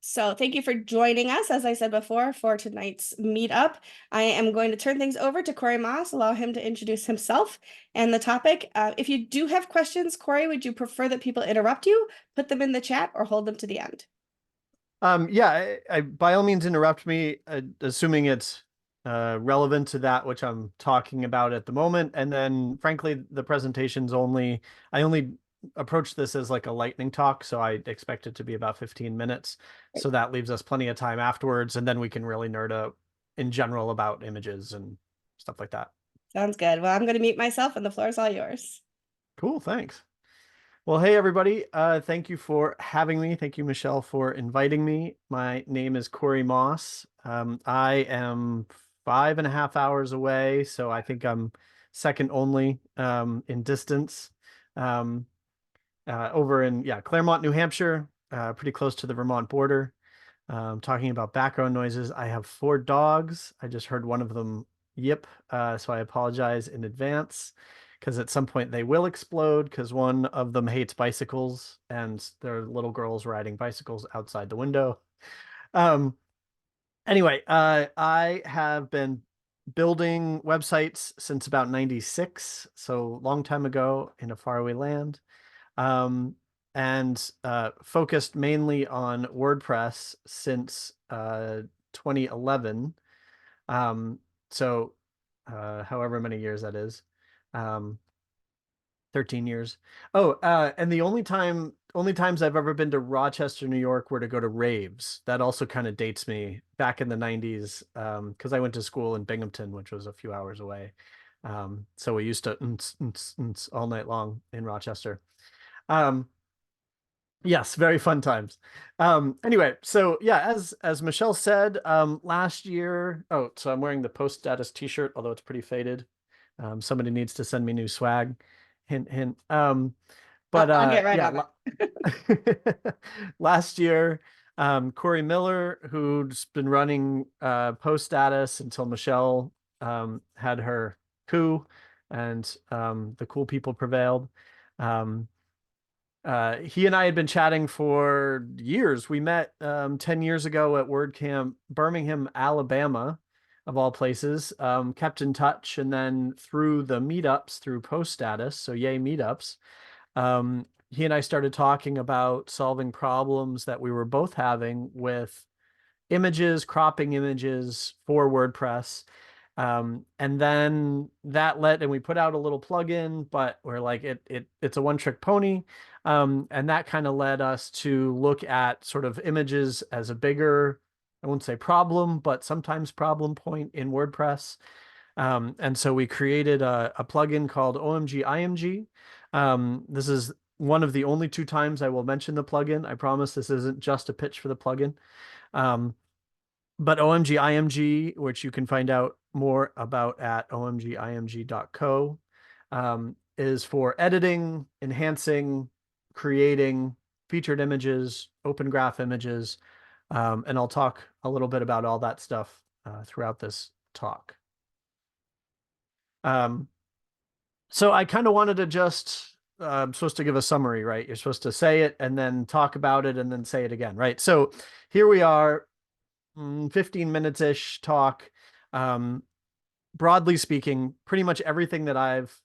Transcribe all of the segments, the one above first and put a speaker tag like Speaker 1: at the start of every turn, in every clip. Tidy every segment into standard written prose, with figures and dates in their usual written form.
Speaker 1: So thank you for joining us, as I said before, for tonight's meetup. I am going to turn things over to Corey Maass, allow him to introduce himself and the topic. If you do have questions, Corey, would you prefer that people interrupt you, put them in the chat, or hold them to the end?
Speaker 2: Yeah, I by all means interrupt me, assuming it's relevant to that which I'm talking about at the moment. And then, frankly, the presentation's I only approach this as like a lightning talk, so I expect it to be about 15 minutes. So that leaves us plenty of time afterwards, and then we can really nerd out in general about images and stuff like that.
Speaker 1: Sounds good. Well, I'm going to mute myself, and the floor is all yours.
Speaker 2: Cool, thanks. Well, hey everybody. Thank you for having me. Thank you, Michelle, for inviting me. My name is Corey Maass. I am 5.5 hours away, so I think I'm second only in distance. Um, Over in Claremont, New Hampshire, pretty close to the Vermont border. Talking about background noises, I have 4 dogs. I just heard one of them yip, so I apologize in advance because at some point they will explode because one of them hates bicycles and there are little girls riding bicycles outside the window. Um, anyway, I have been building websites since about 96, so long time ago in a faraway land. Um, and focused mainly on WordPress since 2011. Um, so however many years that is. Um, 13 years. Oh, and the only times I've ever been to Rochester, New York were to go to raves. That also kind of dates me back in the 90s, because I went to school in Binghamton, which was a few hours away. So we used to all night long in Rochester. Um, Yes, very fun times. Anyway, so yeah, as Michelle said, last year, oh, so I'm wearing the post status t-shirt, although it's pretty faded. Somebody needs to send me new swag. Hint, hint. But
Speaker 1: I'll get right on
Speaker 2: last year, Corey Miller, who's been running post status until Michelle had her coup and the cool people prevailed. Um, he and I had been chatting for years. We met 10 years ago at WordCamp, Birmingham, Alabama, of all places. Kept in touch, and then through the meetups, through post status, so yay meetups, he and I started talking about solving problems that we were both having with images, cropping images for WordPress. And then that and we put out a little plugin, but we're like, it's a one-trick pony. And that kind of led us to look at sort of images as a bigger, I wouldn't say problem, but sometimes problem point in WordPress. And so we created a plugin called OMGIMG. This is one of the only 2 times I will mention the plugin. I promise this isn't just a pitch for the plugin. But OMGIMG, which you can find out more about at omgimg.co, is for editing, enhancing, creating featured images, open graph images, and I'll talk a little bit about all that stuff throughout this talk. So I kind of wanted to just, I'm supposed to give a summary, right? You're supposed to say it and then talk about it and then say it again, right? So here we are, 15 minutes-ish talk. Broadly speaking, pretty much everything that I've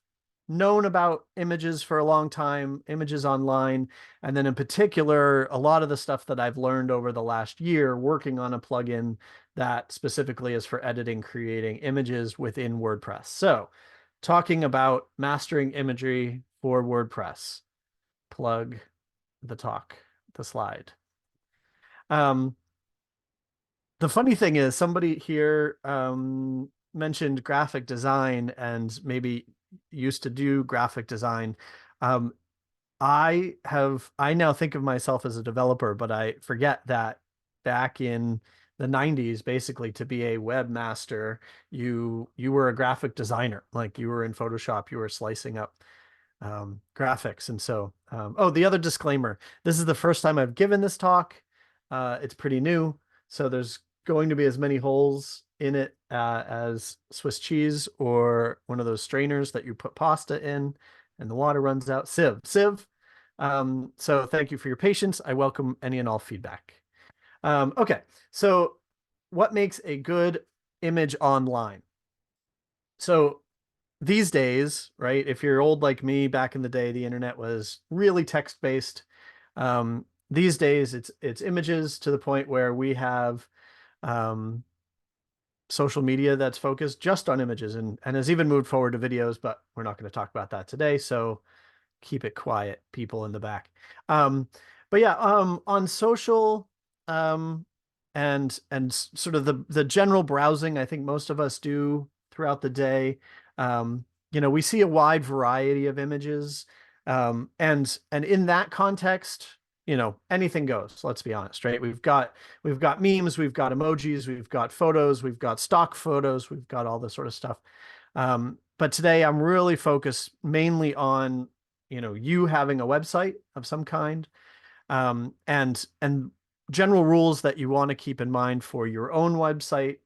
Speaker 2: known about images for a long time, images online, and then in particular, a lot of the stuff that I've learned over the last year working on a plugin that specifically is for editing, creating images within WordPress. So talking about mastering imagery for WordPress. Plug the slide. The funny thing is somebody here mentioned graphic design and maybe used to do graphic design. I now think of myself as a developer, but I forget that back in the 90s, basically to be a webmaster, you were a graphic designer. Like you were in Photoshop, you were slicing up graphics. And so, oh, the other disclaimer, this is the first time I've given this talk. It's pretty new. So there's going to be as many holes in it as Swiss cheese or one of those strainers that you put pasta in and the water runs out. Sieve. So thank you for your patience. I welcome any and all feedback. Okay, so what makes a good image online? So these days, right, if you're old like me, back in the day, the internet was really text-based. These days, it's images to the point where we have um, social media that's focused just on images and has even moved forward to videos, but we're not going to talk about that today. So keep it quiet, people in the back. Um, but yeah, on social um, and sort of the general browsing, I think most of us do throughout the day. We see a wide variety of images, and in that context, anything goes. Let's be honest, right? We've got memes, we've got emojis, we've got photos, we've got stock photos, we've got all this sort of stuff. But today I'm really focused mainly on you having a website of some kind, and general rules that you want to keep in mind for your own website.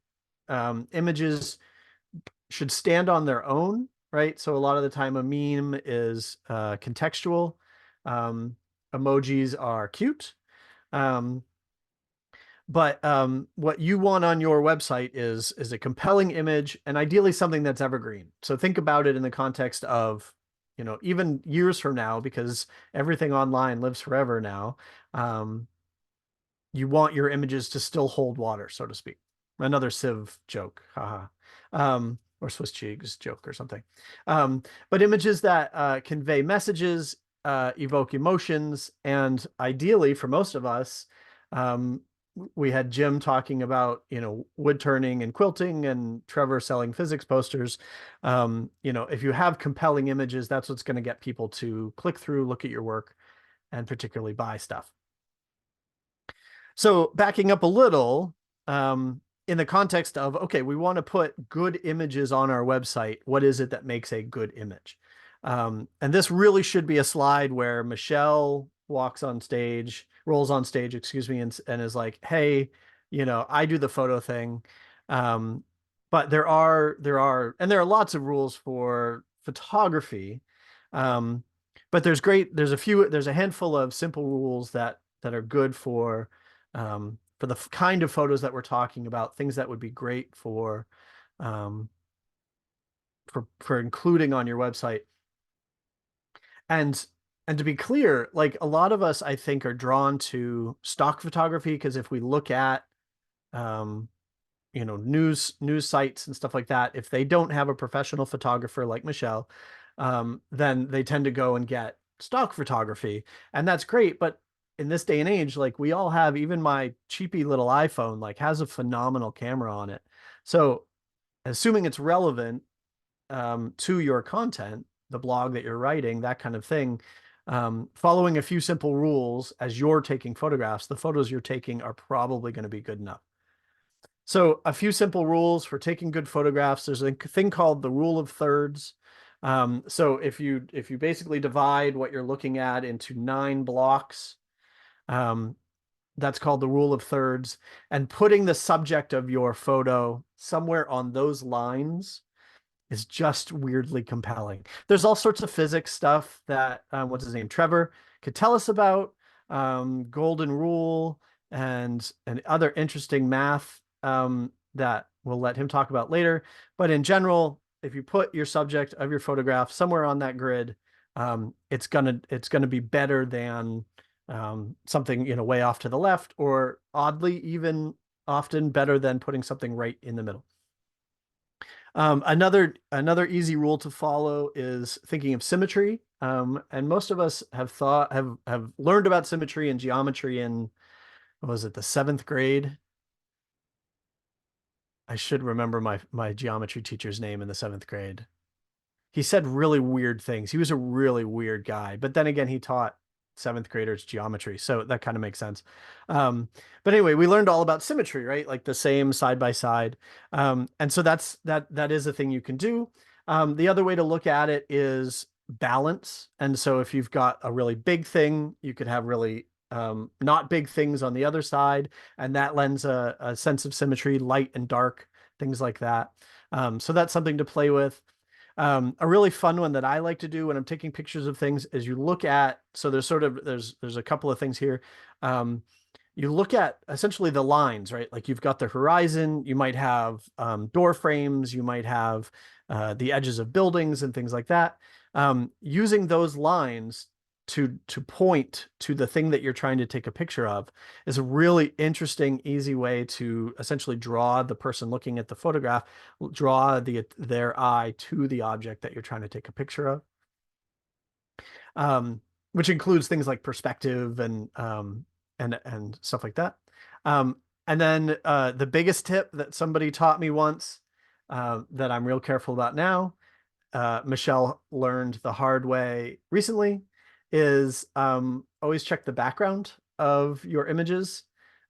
Speaker 2: Images should stand on their own, right? So a lot of the time a meme is contextual. um, Emojis are cute. um, but what you want on your website is a compelling image, and ideally something that's evergreen. So think about it in the context of, even years from now, because everything online lives forever now. Um, you want your images to still hold water, so to speak. Another Civ joke, haha. Or Swiss cheese joke or something. But images that convey messages, evoke emotions, and ideally, for most of us, um, we had Jim talking about, wood turning and quilting, and Trevor selling physics posters. If you have compelling images, that's what's going to get people to click through, look at your work, and particularly buy stuff. So backing up a little, in the context of, okay, we want to put good images on our website. What is it that makes a good image? And this really should be a slide where Michelle rolls on stage, excuse me, and is like, hey, I do the photo thing. Um, but there are lots of rules for photography. Um, but there's a handful of simple rules that are good for the kind of photos that we're talking about, things that would be great um, for including on your website. And and to be clear, like, a lot of us, I think, are drawn to stock photography because if we look at um, news sites and stuff like that, if they don't have a professional photographer like Michelle, then they tend to go and get stock photography, and that's great. But in this day and age, like, we all have, even my cheapy little iPhone, like, has a phenomenal camera on it. So assuming it's relevant to your content, the blog that you're writing, that kind of thing, following a few simple rules as you're taking photographs, the photos you're taking are probably going to be good enough. So a few simple rules for taking good photographs. There's a thing called the rule of thirds. So if you basically divide what you're looking at into 9 blocks, um, that's called the rule of thirds. And putting the subject of your photo somewhere on those lines is just weirdly compelling. There's all sorts of physics stuff that what's his name, Trevor, could tell us about, golden rule and other interesting math that we'll let him talk about later. But in general, if you put your subject of your photograph somewhere on that grid, it's gonna be better than something way off to the left, or oddly even often better than putting something right in the middle. Another easy rule to follow is thinking of symmetry. And most of us have learned about symmetry and geometry in, what was it, the 7th grade? I should remember my geometry teacher's name in the 7th grade. He said really weird things. He was a really weird guy, but then again, he taught 7th graders geometry, so that kind of makes sense. But anyway, we learned all about symmetry, right? Like the same side by side. And so that is a thing you can do. The other way to look at it is balance. And so if you've got a really big thing, you could have really not big things on the other side, and that lends a sense of symmetry, light and dark, things like that. So that's something to play with. A really fun one that I like to do when I'm taking pictures of things is you look at, so there's a couple of things here. you look at essentially the lines, right? Like you've got the horizon, you might have door frames, you might have the edges of buildings and things like that. Using those lines to point to the thing that you're trying to take a picture of is a really interesting, easy way to essentially draw the person looking at the photograph, draw their eye to the object that you're trying to take a picture of. Which includes things like perspective and stuff like that. And then the biggest tip that somebody taught me once that I'm real careful about now, Michelle learned the hard way recently, is always check the background of your images,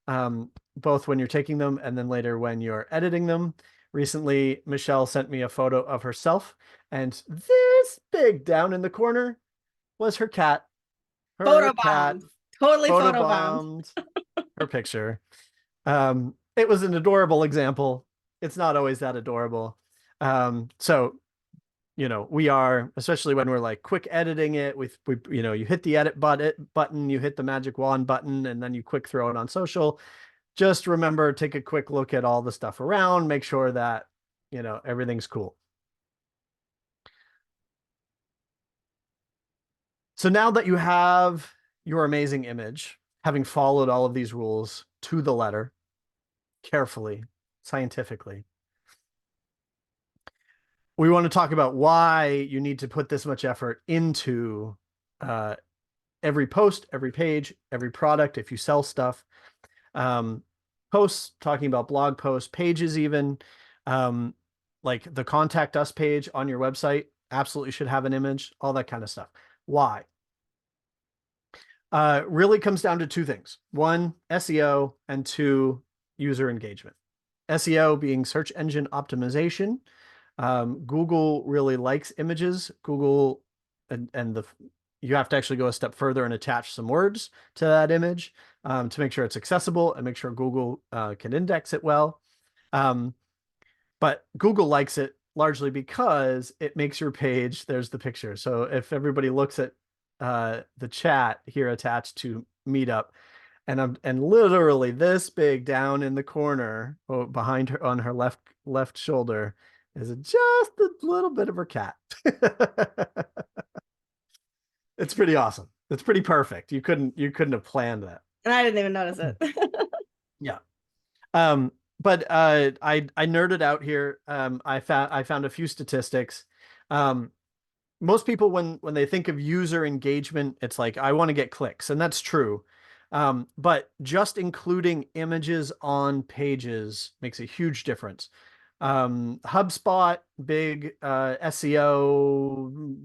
Speaker 2: both when you're taking them and then later when you're editing them. Recently, Michelle sent me a photo of herself, and this big down in the corner was her cat. Her cat
Speaker 1: Photobombed. Totally photobombed.
Speaker 2: photobombed her picture. It was an adorable example. It's not always that adorable. So, you know, we are, especially when we're like quick editing it with, you know, you hit the edit button, you hit the magic wand button, and then you quick throw it on social. Just remember, take a quick look at all the stuff around, make sure that, you know, everything's cool. So now that you have your amazing image, having followed all of these rules to the letter, carefully, scientifically, we want to talk about why you need to put this much effort into every post, every page, every product, if you sell stuff, posts, talking about blog posts, pages even, like the contact us page on your website absolutely should have an image, all that kind of stuff. Why? Really comes down to two things. One, SEO, and two, user engagement. SEO being search engine optimization. Google really likes images. Google and you have to actually go a step further and attach some words to that image to make sure it's accessible and make sure Google can index it well. But Google likes it largely because it makes your page, there's the picture. So if everybody looks at the chat here attached to Meetup, and literally this big down in the corner behind her on her left shoulder is just a little bit of her cat. It's pretty awesome. It's pretty perfect. You couldn't have planned that.
Speaker 1: And I didn't even notice it.
Speaker 2: Yeah. But I nerded out here. I found a few statistics. Most people when they think of user engagement, it's like, I want to get clicks, and that's true. But just including images on pages makes a huge difference. HubSpot, big SEO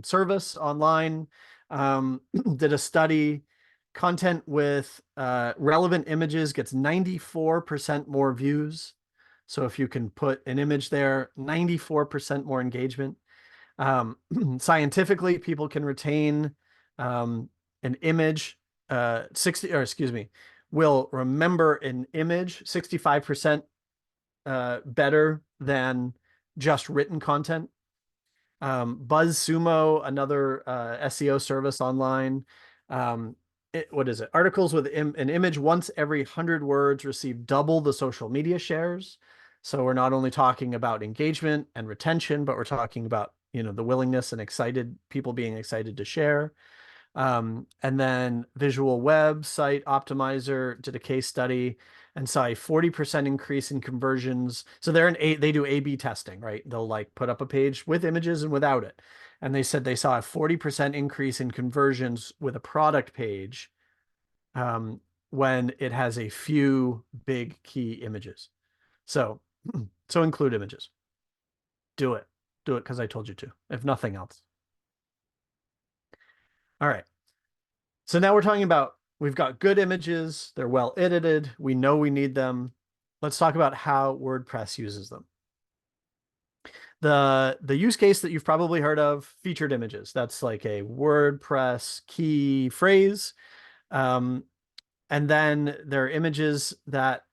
Speaker 2: service online, did a study. Content with relevant images gets 94% more views. So if you can put an image there, 94% more engagement. Scientifically, people can retain an image, will remember an image 65% better than just written content. BuzzSumo, another SEO service online. What is it? Articles with an image once every 100 words receive double the social media shares. So we're not only talking about engagement and retention, but we're talking about, you know, the willingness and people being excited to share. And then Visual Website Optimizer did a case study and saw a 40% increase in conversions. So they do A/B testing, right? They'll like put up a page with images and without it. And they said they saw a 40% increase in conversions with a product page when it has a few big key images. So include images. Do it because I told you to, if nothing else. All right. So now we're talking about, we've got good images. They're well edited. We know we need them. Let's talk about how WordPress uses them. The use case that you've probably heard of, featured images. That's like a WordPress key phrase. And then there are images that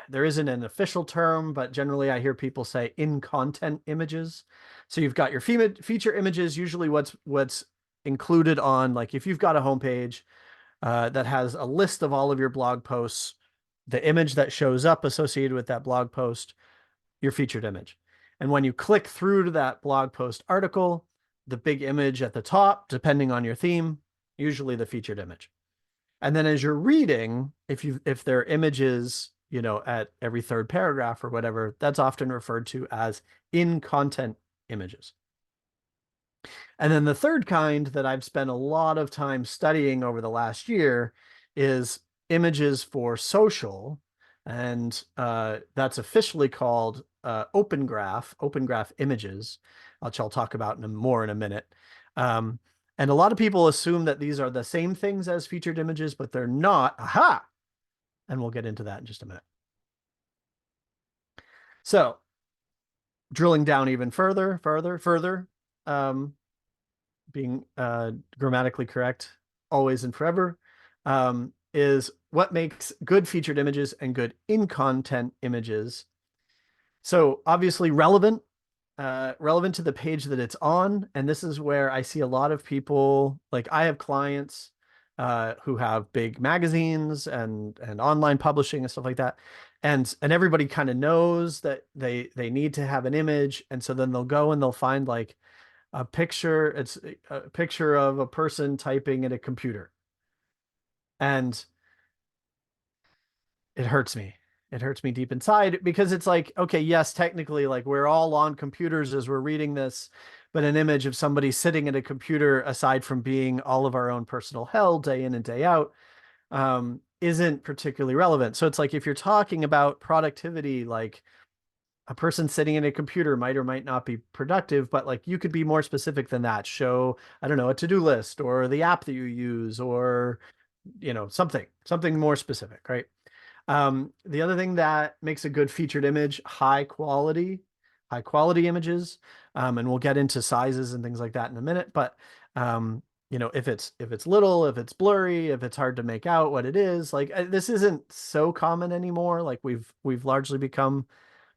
Speaker 2: there isn't an official term, but generally I hear people say in-content images. So you've got your feature images, usually what's included on, like if you've got a homepage, that has a list of all of your blog posts, the image that shows up associated with that blog post, your featured image. And when you click through to that blog post article, the big image at the top, depending on your theme, usually the featured image. And then as you're reading, if there are images, at every third paragraph or whatever, that's often referred to as in-content images. And then the third kind that I've spent a lot of time studying over the last year is images for social. And that's officially called open graph images, which I'll talk about more in a minute. And a lot of people assume that these are the same things as featured images, but they're not. Aha! And we'll get into that in just a minute. So drilling down even further, being grammatically correct always and forever, is what makes good featured images and good in-content images. So obviously relevant to the page that it's on. And this is where I see a lot of people, like I have clients who have big magazines and online publishing and stuff like that. And everybody kind of knows that they need to have an image. And so then they'll go and they'll find like a picture. It's a picture of a person typing at a computer. And it hurts me. It hurts me deep inside because it's like, okay, yes, technically, like we're all on computers as we're reading this, but an image of somebody sitting at a computer, aside from being all of our own personal hell day in and day out, isn't particularly relevant. So it's like if you're talking about productivity, like a person sitting in a computer might or might not be productive, but like you could be more specific than that. Show, I don't know, a to-do list or the app that you use or, something more specific, right? The other thing that makes a good featured image, high quality images. And we'll get into sizes and things like that in a minute. But, if it's little, if it's blurry, if it's hard to make out what it is, like this isn't so common anymore. Like we've largely become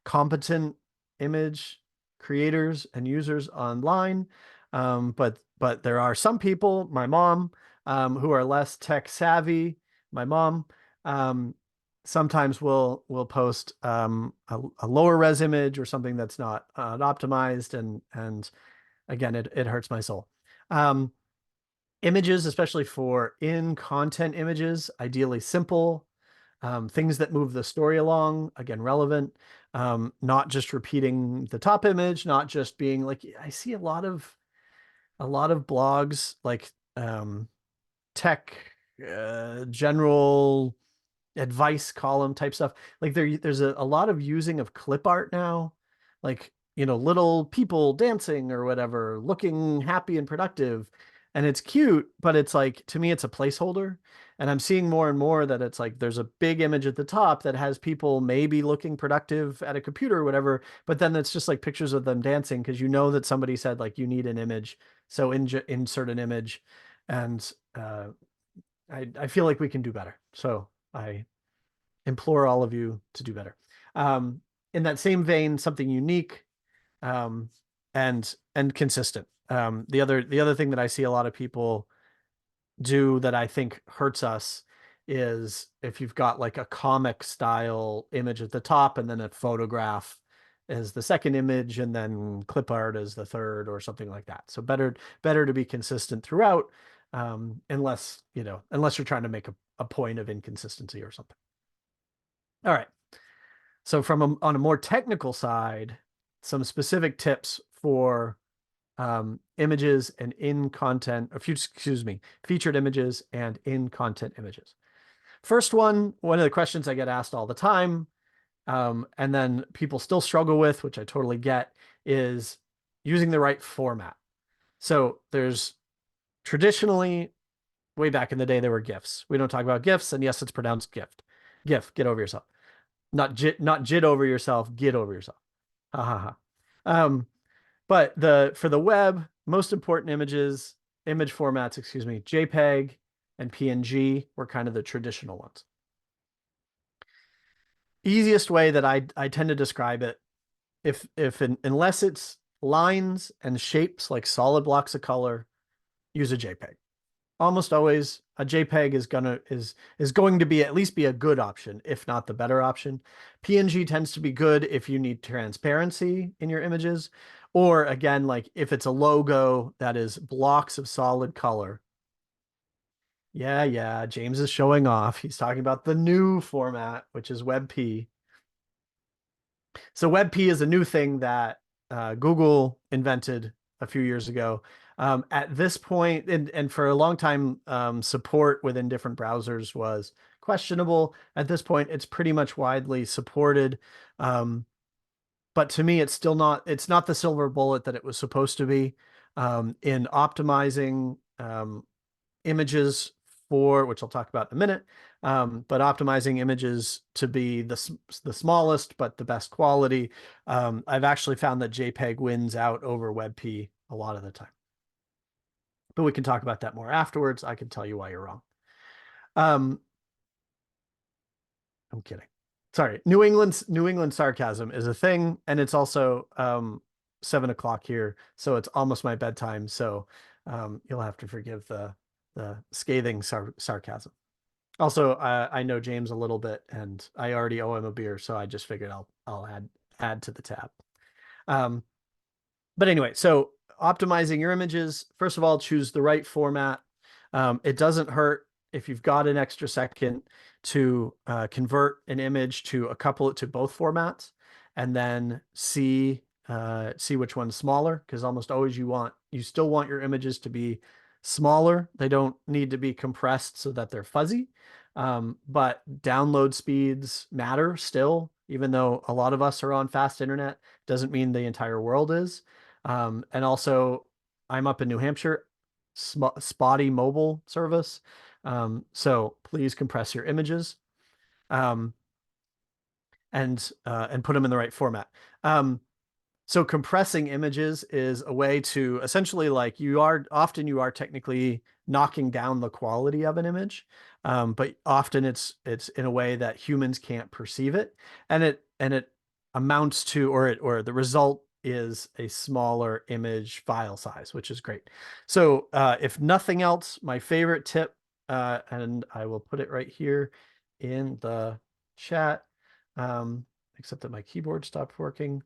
Speaker 2: competent image creators and users online. But there are some people, my mom, who are less tech savvy. My mom, sometimes will post a lower res image or something that's not optimized, and again, it hurts my soul. Images, especially for in-content images, ideally simple, things that move the story along, again, relevant, not just repeating the top image, not just being like, I see a lot of blogs like tech, general advice column type stuff. Like there's a lot of using of clip art now, like, little people dancing or whatever, looking happy and productive. And it's cute, but it's like, to me, it's a placeholder. And I'm seeing more and more that it's like, there's a big image at the top that has people maybe looking productive at a computer or whatever, but then it's just like pictures of them dancing because that somebody said like, you need an image. So insert an image. And I feel like we can do better. So I implore all of you to do better. In that same vein, something unique and consistent. The other thing that I see a lot of people do that I think hurts us is if you've got like a comic style image at the top and then a photograph as the second image and then clip art as the third or something like that. So better to be consistent throughout, unless you're trying to make a point of inconsistency or something. All right. So on a more technical side, some specific tips for images and featured images and in-content images. First one of the questions I get asked all the time, and then people still struggle with, which I totally get, is using the right format. So there's traditionally, way back in the day, there were GIFs. We don't talk about GIFs, and yes, it's pronounced gift. GIF, get over yourself. Not jit over yourself, get over yourself. Ha ha ha. But for the web, most important image formats, JPEG and PNG were kind of the traditional ones. Easiest way that I tend to describe it, unless it's lines and shapes like solid blocks of color, use a JPEG. almost always a JPEG is going to be at least be a good option, if not the better option. PNG tends to be good if you need transparency in your images, or again, like if it's a logo that is blocks of solid color. Yeah, James is showing off. He's talking about the new format, which is WebP. So WebP is a new thing that Google invented a few years ago. At this point, and for a long time, support within different browsers was questionable. At this point, it's pretty much widely supported. But to me, it's not the silver bullet that it was supposed to be in optimizing images for, which I'll talk about in a minute, but optimizing images to be the smallest but the best quality. I've actually found that JPEG wins out over WebP a lot of the time. But we can talk about that more afterwards. I can tell you why you're wrong. I'm kidding. Sorry, New England sarcasm is a thing, and it's also 7 o'clock here, so it's almost my bedtime. So you'll have to forgive the scathing sarcasm. Also, I know James a little bit, and I already owe him a beer, so I just figured I'll add to the tab. But anyway, so optimizing your images. First of all, choose the right format. It doesn't hurt if you've got an extra second to convert an image to couple it to both formats, and then see which one's smaller, because almost always you still want your images to be smaller. They don't need to be compressed so that they're fuzzy. But download speeds matter still, even though a lot of us are on fast internet, doesn't mean the entire world is. And also, I'm up in New Hampshire, spotty mobile service. So please compress your images and put them in the right format. So compressing images is a way to essentially, like, you are technically knocking down the quality of an image, but often it's in a way that humans can't perceive it, and it amounts to, or the result is a smaller image file size, which is great. So if nothing else, my favorite tip, and I will put it right here in the chat, except that my keyboard stopped working.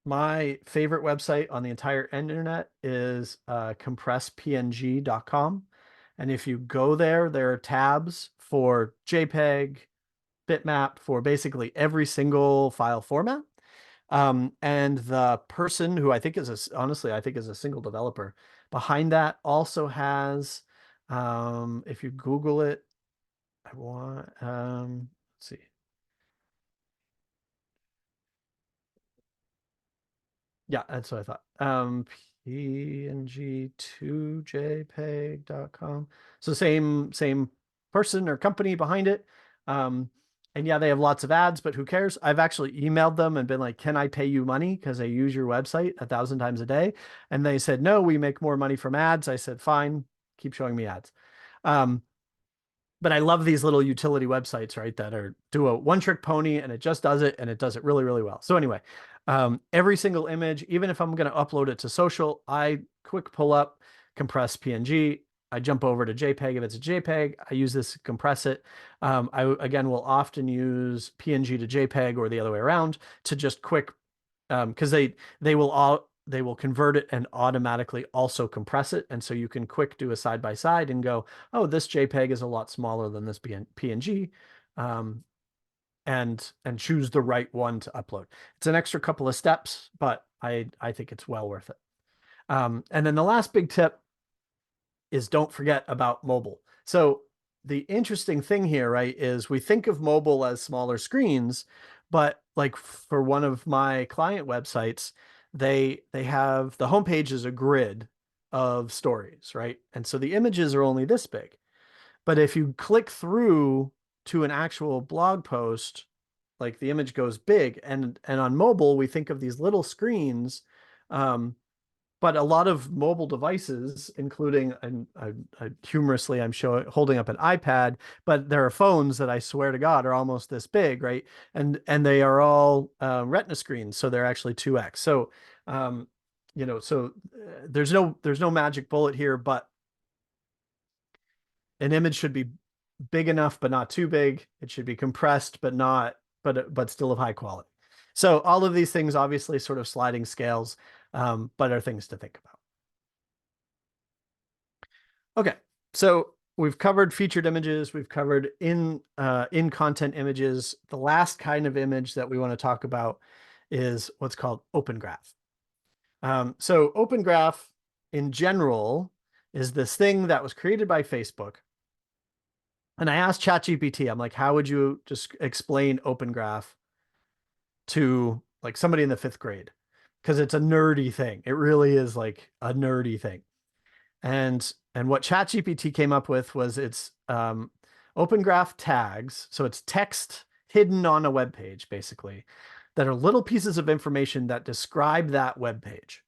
Speaker 2: My favorite website on the entire internet is compresspng.com. And if you go there, there are tabs for JPEG, bitmap, for basically every single file format. And the person who I think is honestly, I think is a single developer behind that also has, if you Google it, let's see. Yeah, that's what I thought. png2jpeg.com. So same person or company behind it. And yeah, they have lots of ads, but who cares? I've actually emailed them and been like, can I pay you money? Because I use your website 1,000 times a day. And they said, no, we make more money from ads. I said, fine, keep showing me ads. But I love these little utility websites, right, that do a one-trick pony, and it just does it, and it does it really, really well. So anyway, every single image, even if I'm going to upload it to social, I quick pull up, compress PNG. I jump over to JPEG. If it's a JPEG, I use this to compress it. I, again, will often use PNG to JPEG or the other way around to just quick, because they will convert it and automatically also compress it. And so you can quick do a side by side and go, oh, this JPEG is a lot smaller than this PNG, and choose the right one to upload. It's an extra couple of steps, but I think it's well worth it. And then the last big tip is don't forget about mobile. So the interesting thing here, right, is we think of mobile as smaller screens, but like for one of my client websites, they have the homepage is a grid of stories, right? And so the images are only this big. But if you click through to an actual blog post, like the image goes big. And on mobile, we think of these little screens. But a lot of mobile devices, including, humorously, I'm holding up an iPad, but there are phones that I swear to God are almost this big, right? And they are all Retina screens, so they're actually 2x. So, there's no magic bullet here, but an image should be big enough, but not too big. It should be compressed, but still of high quality. So all of these things, obviously sort of sliding scales, but are things to think about. Okay, so we've covered featured images. We've covered in content images. The last kind of image that we want to talk about is what's called Open Graph. So Open Graph in general is this thing that was created by Facebook. And I asked ChatGPT, I'm like, how would you just explain Open Graph to like somebody in the 5th grade? Because it's a nerdy thing. It really is like a nerdy thing. And what ChatGPT came up with was it's Open Graph tags. So it's text hidden on a web page, basically, that are little pieces of information that describe that web page.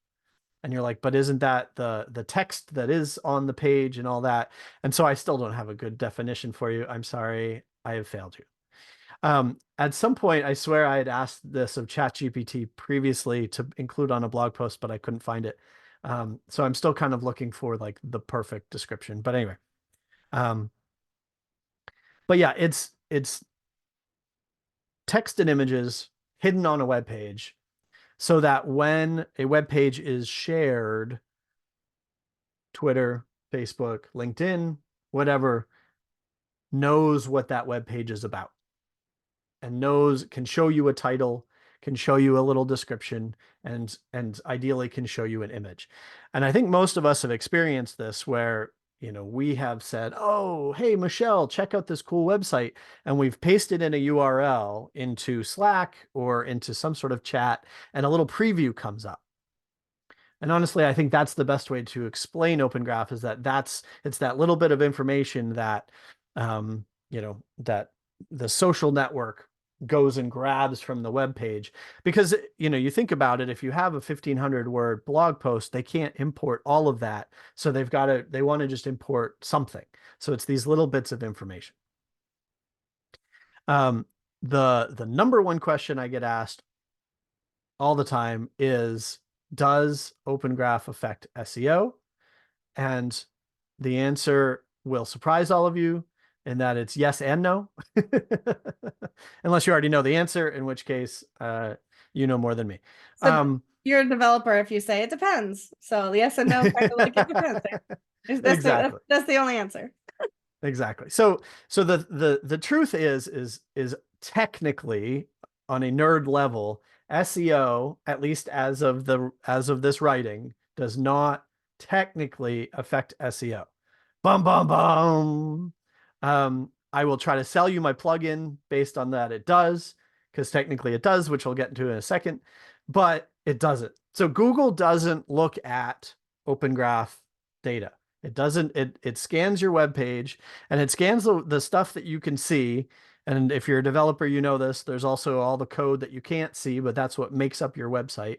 Speaker 2: And you're like, but isn't that the text that is on the page and all that? And so I still don't have a good definition for you. I'm sorry, I have failed you. At some point, I swear I had asked this of ChatGPT previously to include on a blog post, but I couldn't find it. So I'm still kind of looking for like the perfect description. But anyway, but yeah, it's text and images hidden on a web page so that when a web page is shared, Twitter, Facebook, LinkedIn, whatever, knows what that web page is about and can show you a title, can show you a little description, and ideally can show you an image. And I think most of us have experienced this where, we have said, oh, hey, Michelle, check out this cool website. And we've pasted in a URL into Slack or into some sort of chat, and a little preview comes up. And honestly, I think that's the best way to explain Open Graph is it's that little bit of information that, that the social network goes and grabs from the web page. Because, you think about it, if you have a 1,500 word blog post, they can't import all of that. So they want to just import something. So it's these little bits of information. The number one question I get asked all the time is, does Open Graph affect SEO? And the answer will surprise all of you in that it's yes and no. Unless you already know the answer, in which case you know more than me.
Speaker 1: So you're a developer if you say it depends. So yes and no, kind of like it depends.
Speaker 2: Exactly.
Speaker 1: That's the only answer.
Speaker 2: Exactly. So the truth is technically, on a nerd level, SEO, at least as of this writing, does not technically affect SEO. Bum bum bum. I will try to sell you my plugin based on that. It does, because technically it does, which I'll get into in a second, but it doesn't. So Google doesn't look at Open Graph data. It doesn't, it scans your web page, and it scans the stuff that you can see. And if you're a developer, you know this, there's also all the code that you can't see, but that's what makes up your website.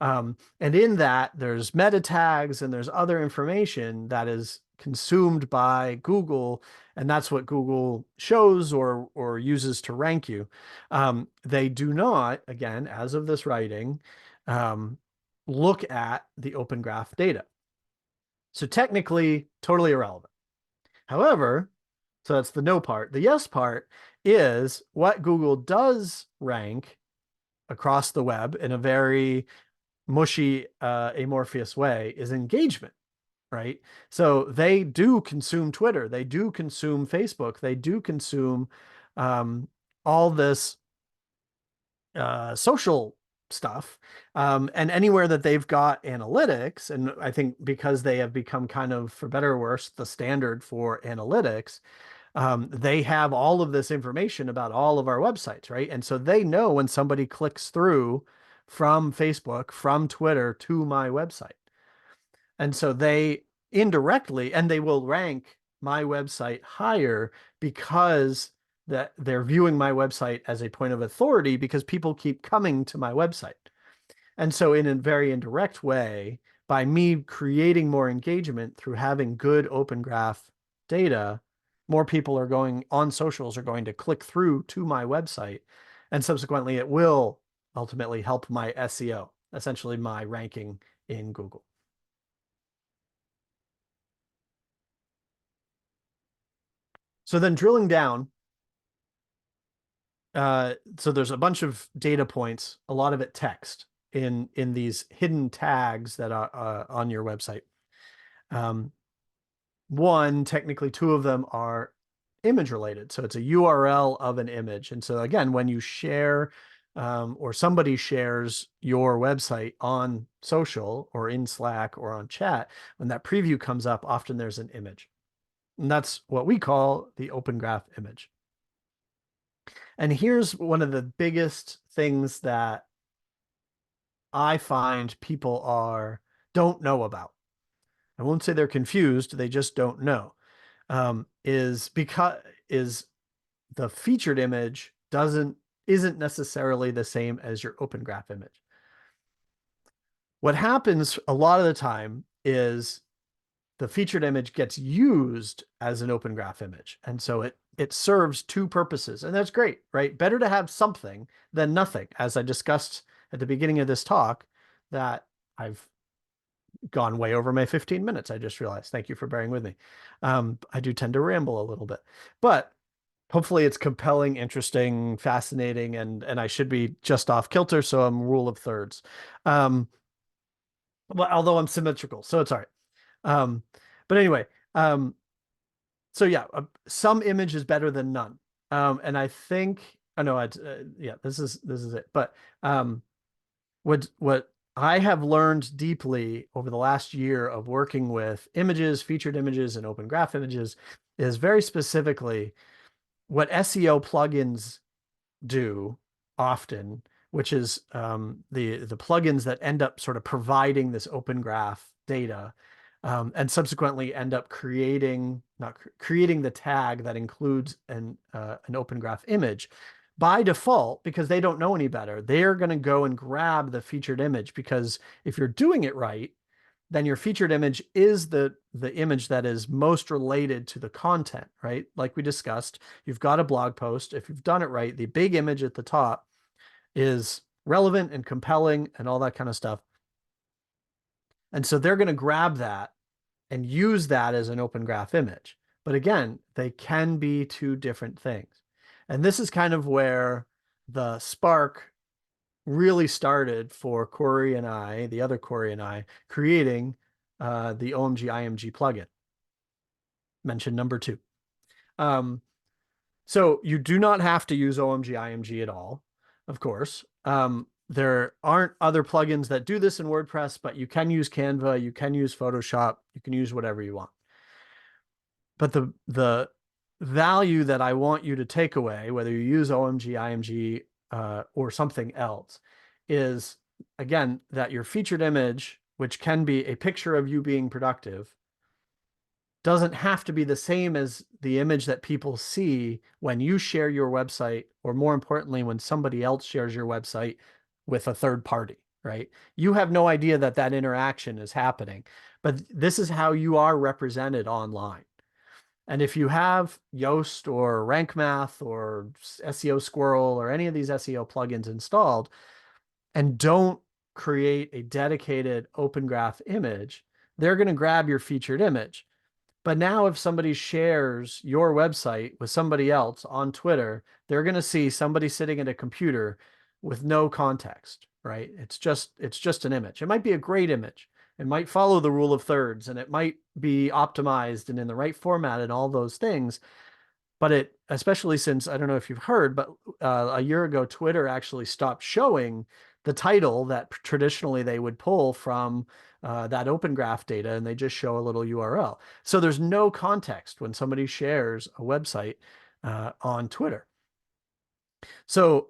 Speaker 2: And in that, there's meta tags and there's other information that is consumed by Google, and that's what Google shows or uses to rank you. They do not, again, as of this writing, look at the Open Graph data. So technically, totally irrelevant. However, so that's the no part. The yes part is what Google does rank across the web in a very mushy, amorphous way is engagement, right? So they do consume Twitter, they do consume Facebook, they do consume all this social stuff, and anywhere that they've got analytics, and I think because they have become kind of, for better or worse, the standard for analytics, they have all of this information about all of our websites, right? And so they know when somebody clicks through from Facebook, from Twitter to my website. And so they indirectly, and they will rank my website higher because that they're viewing my website as a point of authority because people keep coming to my website. And so in a very indirect way, by me creating more engagement through having good Open Graph data, more people are going on socials are going to click through to my website. And subsequently, it will ultimately help my SEO, essentially my ranking in Google. So then drilling down, so there's a bunch of data points, a lot of it text in these hidden tags that are on your website. One, technically two of them are image related. So it's a URL of an image. And so again, when you share or somebody shares your website on social or in Slack or on chat, when that preview comes up, often there's an image. And that's what we call the Open Graph image. And here's one of the biggest things that I find people don't know about. I won't say they're confused, they just don't know. Is the featured image isn't necessarily the same as your Open Graph image. What happens a lot of the time is the featured image gets used as an Open Graph image. And so it serves two purposes, and that's great, right? Better to have something than nothing. As I discussed at the beginning of this talk, that I've gone way over my 15 minutes. I just realized. Thank you for bearing with me. I do tend to ramble a little bit, but hopefully it's compelling, interesting, fascinating, and I should be just off kilter, so I'm rule of thirds. Well, although I'm symmetrical, so it's all right. But anyway, so yeah, some image is better than none. And I think, I know, yeah, this is it. But what I have learned deeply over the last year of working with images, featured images, and Open Graph images is very specifically what SEO plugins do often, which is the plugins that end up sort of providing this Open Graph data, and subsequently end up creating the tag that includes an Open Graph image. By default, because they don't know any better, they're going to go and grab the featured image, because if you're doing it right, then your featured image is the image that is most related to the content, right? Like we discussed, you've got a blog post. If you've done it right, the big image at the top is relevant and compelling and all that kind of stuff. And so they're going to grab that and use that as an Open Graph image. But again, they can be two different things. And this is kind of where the spark really started for Corey and I, the other Corey and I, creating the OMGIMG plugin. Mention number 2. So you do not have to use OMGIMG at all, of course. There aren't other plugins that do this in WordPress, but you can use Canva, you can use Photoshop, you can use whatever you want. But the value that I want you to take away, whether you use OMGIMG or something else, is, again, that your featured image, which can be a picture of you being productive, doesn't have to be the same as the image that people see when you share your website, or more importantly, when somebody else shares your website with a third party, right? You have no idea that that interaction is happening, but this is how you are represented online. And if you have Yoast or Rank Math or SEO Squirrel or any of these SEO plugins installed, and don't create a dedicated Open Graph image, they're going to grab your featured image. But now if somebody shares your website with somebody else on Twitter, they're going to see somebody sitting at a computer with no context, right? It's just an image. It might be a great image. It might follow the rule of thirds, and it might be optimized and in the right format and all those things. But especially since, I don't know if you've heard, but a year ago, Twitter actually stopped showing the title that traditionally they would pull from that Open Graph data, and they just show a little URL. So there's no context when somebody shares a website on Twitter. So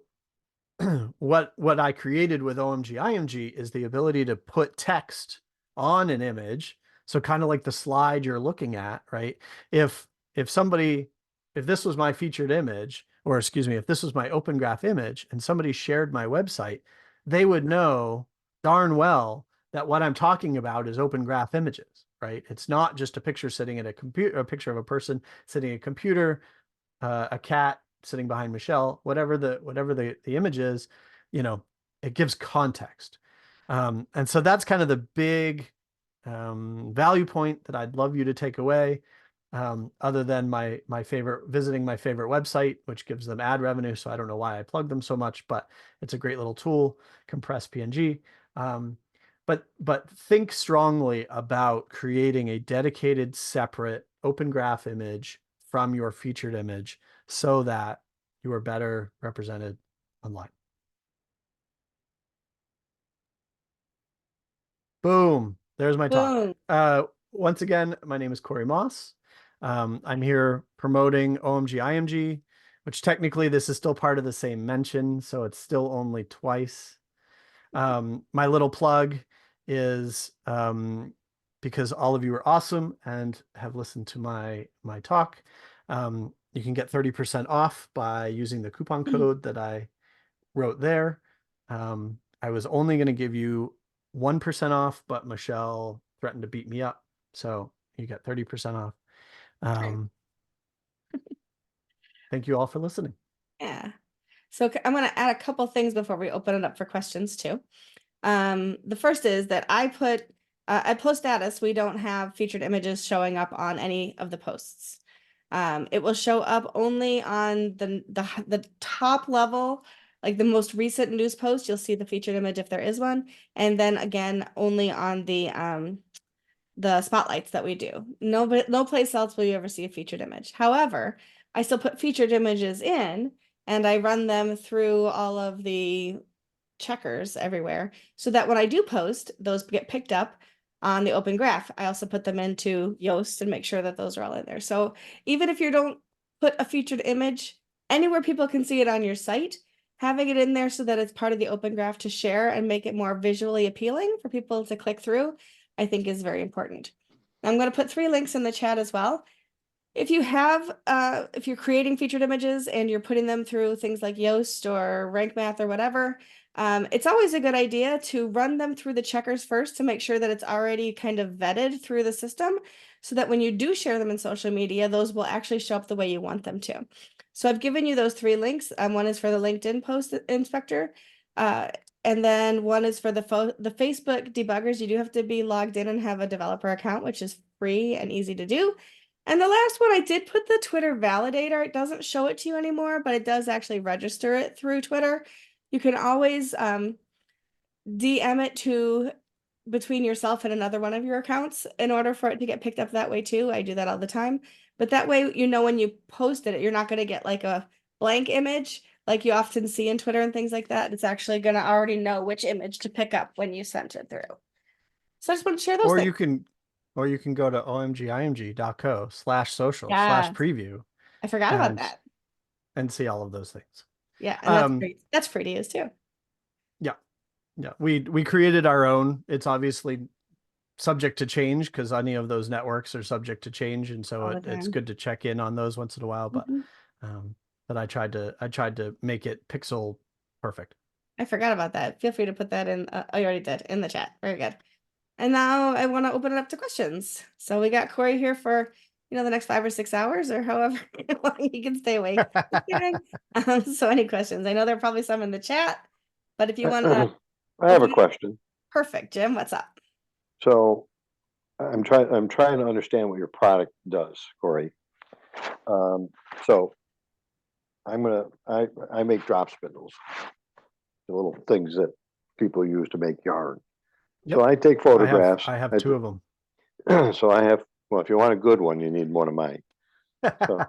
Speaker 2: what I created with OMGIMG is the ability to put text on an image. So kind of like the slide you're looking at, right? If this was my featured image, or excuse me, if this was my Open Graph image and somebody shared my website, they would know darn well that what I'm talking about is Open Graph images, right? It's not just a picture sitting at a computer, a picture of a person sitting at a computer, a cat sitting behind Michelle, whatever the image is, it gives context. And so that's kind of the big value point that I'd love you to take away. other than visiting my favorite website, which gives them ad revenue. So I don't know why I plug them so much, but it's a great little tool, compress PNG. But think strongly about creating a dedicated, separate Open Graph image from your featured image so that you are better represented online. Boom. There's my talk.
Speaker 1: Boom.
Speaker 2: Once again, my name is Corey Maass. I'm here promoting OMGIMG, which technically this is still part of the same mention, so it's still only twice. My little plug is because all of you are awesome and have listened to my talk. You can get 30% off by using the coupon code that I wrote there. I was only going to give you 1% off, but Michelle threatened to beat me up. So you get 30% off. Thank you all for listening.
Speaker 1: Yeah. So I'm going to add a couple things before we open it up for questions too. The first is that I post status, we don't have featured images showing up on any of the posts. It will show up only on the top level, like the most recent news post, you'll see the featured image if there is one. And then again, only on the spotlights that we do. No place else will you ever see a featured image. However, I still put featured images in and I run them through all of the checkers everywhere so that when I do post, those get picked up on the Open Graph. I also put them into Yoast and make sure that those are all in there. So even if you don't put a featured image anywhere people can see it on your site, having it in there so that it's part of the Open Graph to share and make it more visually appealing for people to click through, I think is very important. I'm going to put 3 links in the chat as well. If you're creating featured images and you're putting them through things like Yoast or Rank Math or whatever, it's always a good idea to run them through the checkers first to make sure that it's already kind of vetted through the system so that when you do share them in social media, those will actually show up the way you want them to. So I've given you those 3 links. One is for the LinkedIn post inspector, and then one is for the Facebook debuggers. You do have to be logged in and have a developer account, which is free and easy to do. And the last one, I did put the Twitter validator. It doesn't show it to you anymore, but it does actually register it through Twitter. You can always DM it to between yourself and another one of your accounts in order for it to get picked up that way too. I do that all the time. But that way, you know, when you posted it, you're not going to get like a blank image like you often see in Twitter and things like that. It's actually going to already know which image to pick up when you sent it through. So I just want to share those things.
Speaker 2: Or you can go to omgimg.co/social/preview.
Speaker 1: Yeah, I forgot about that.
Speaker 2: And see all of those things.
Speaker 1: Yeah, and that's free to use too.
Speaker 2: Yeah. Yeah. We created our own. It's obviously subject to change because any of those networks are subject to change. And so it's good to check in on those once in a while. But I tried to make it pixel perfect.
Speaker 1: I forgot about that. Feel free to put that in. Oh, you already did in the chat. Very good. And now I want to open it up to questions. So we got Corey here for, the next 5 or 6 hours or however long he can stay awake. So any questions? I know there are probably some in the chat, but if you want to.
Speaker 3: I have a question.
Speaker 1: Perfect. Jim, what's up?
Speaker 3: So I'm trying to understand what your product does, Corey. So I make drop spindles, the little things that people use to make yarn. Yep. So I take photographs.
Speaker 2: I have 2 of them.
Speaker 3: So well, if you want a good one, you need one of mine. So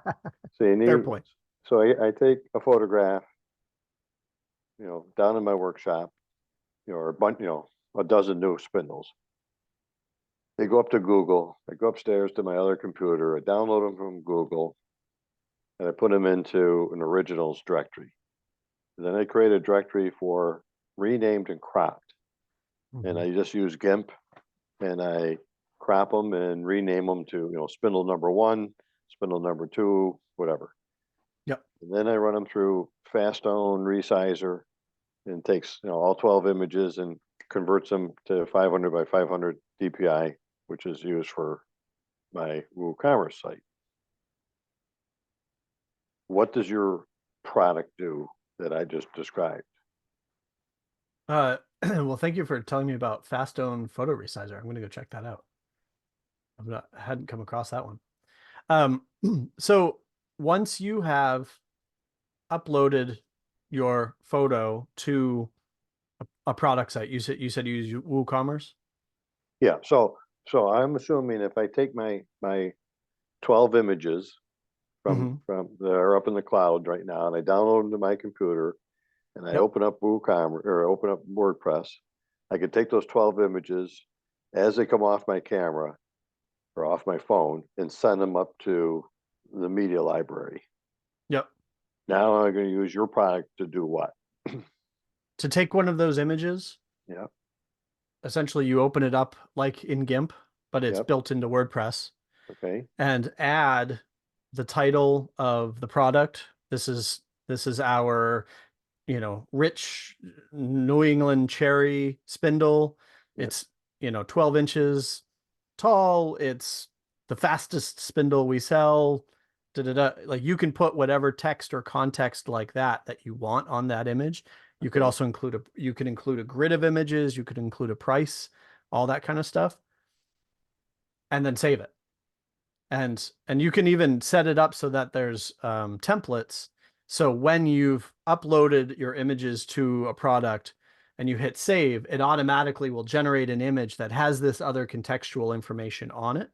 Speaker 3: you need.
Speaker 2: Fair point.
Speaker 3: So I take a photograph, down in my workshop, or a dozen new spindles. They go up to Google. I go upstairs to my other computer. I download them from Google, and I put them into an originals directory. And then I create a directory for renamed and cropped. And I just use GIMP, and I crop them and rename them to spindle number 1, spindle number 2, whatever.
Speaker 2: Yep.
Speaker 3: And then I run them through Fastone Resizer, and takes all 12 images and converts them to 500 by 500 DPI, which is used for my WooCommerce site. What does your product do that I just described?
Speaker 2: Well, thank you for telling me about Fastone Photo Resizer. I'm going to go check that out. I hadn't come across that one. So once you have uploaded your photo to a product site, you said you use WooCommerce?
Speaker 3: Yeah, so I'm assuming if I take my 12 images
Speaker 2: Mhm.
Speaker 3: from that are up in the cloud right now, and I download them to my computer, and I
Speaker 2: Yep.
Speaker 3: open up WooCommerce or open up WordPress, I could take those 12 images as they come off my camera or off my phone and send them up to the media library.
Speaker 2: Yep.
Speaker 3: Now I'm going to use your product to do what?
Speaker 2: To take one of those images,
Speaker 3: Yeah,
Speaker 2: essentially you open it up like in GIMP, but it's
Speaker 3: yep,
Speaker 2: built into WordPress,
Speaker 3: okay,
Speaker 2: and add the title of the product. This is our, rich New England cherry spindle.
Speaker 3: yep,
Speaker 2: It's, 12 inches tall. It's the fastest spindle we sell. Da, da, da. Like, you can put whatever text or context like that you want on that image. You could
Speaker 3: okay,
Speaker 2: also include a grid of images. You could include a price, all that kind of stuff, and then save it. And you can even set it up so that there's templates. So when you've uploaded your images to a product and you hit save, it automatically will generate an image that has this other contextual information on it.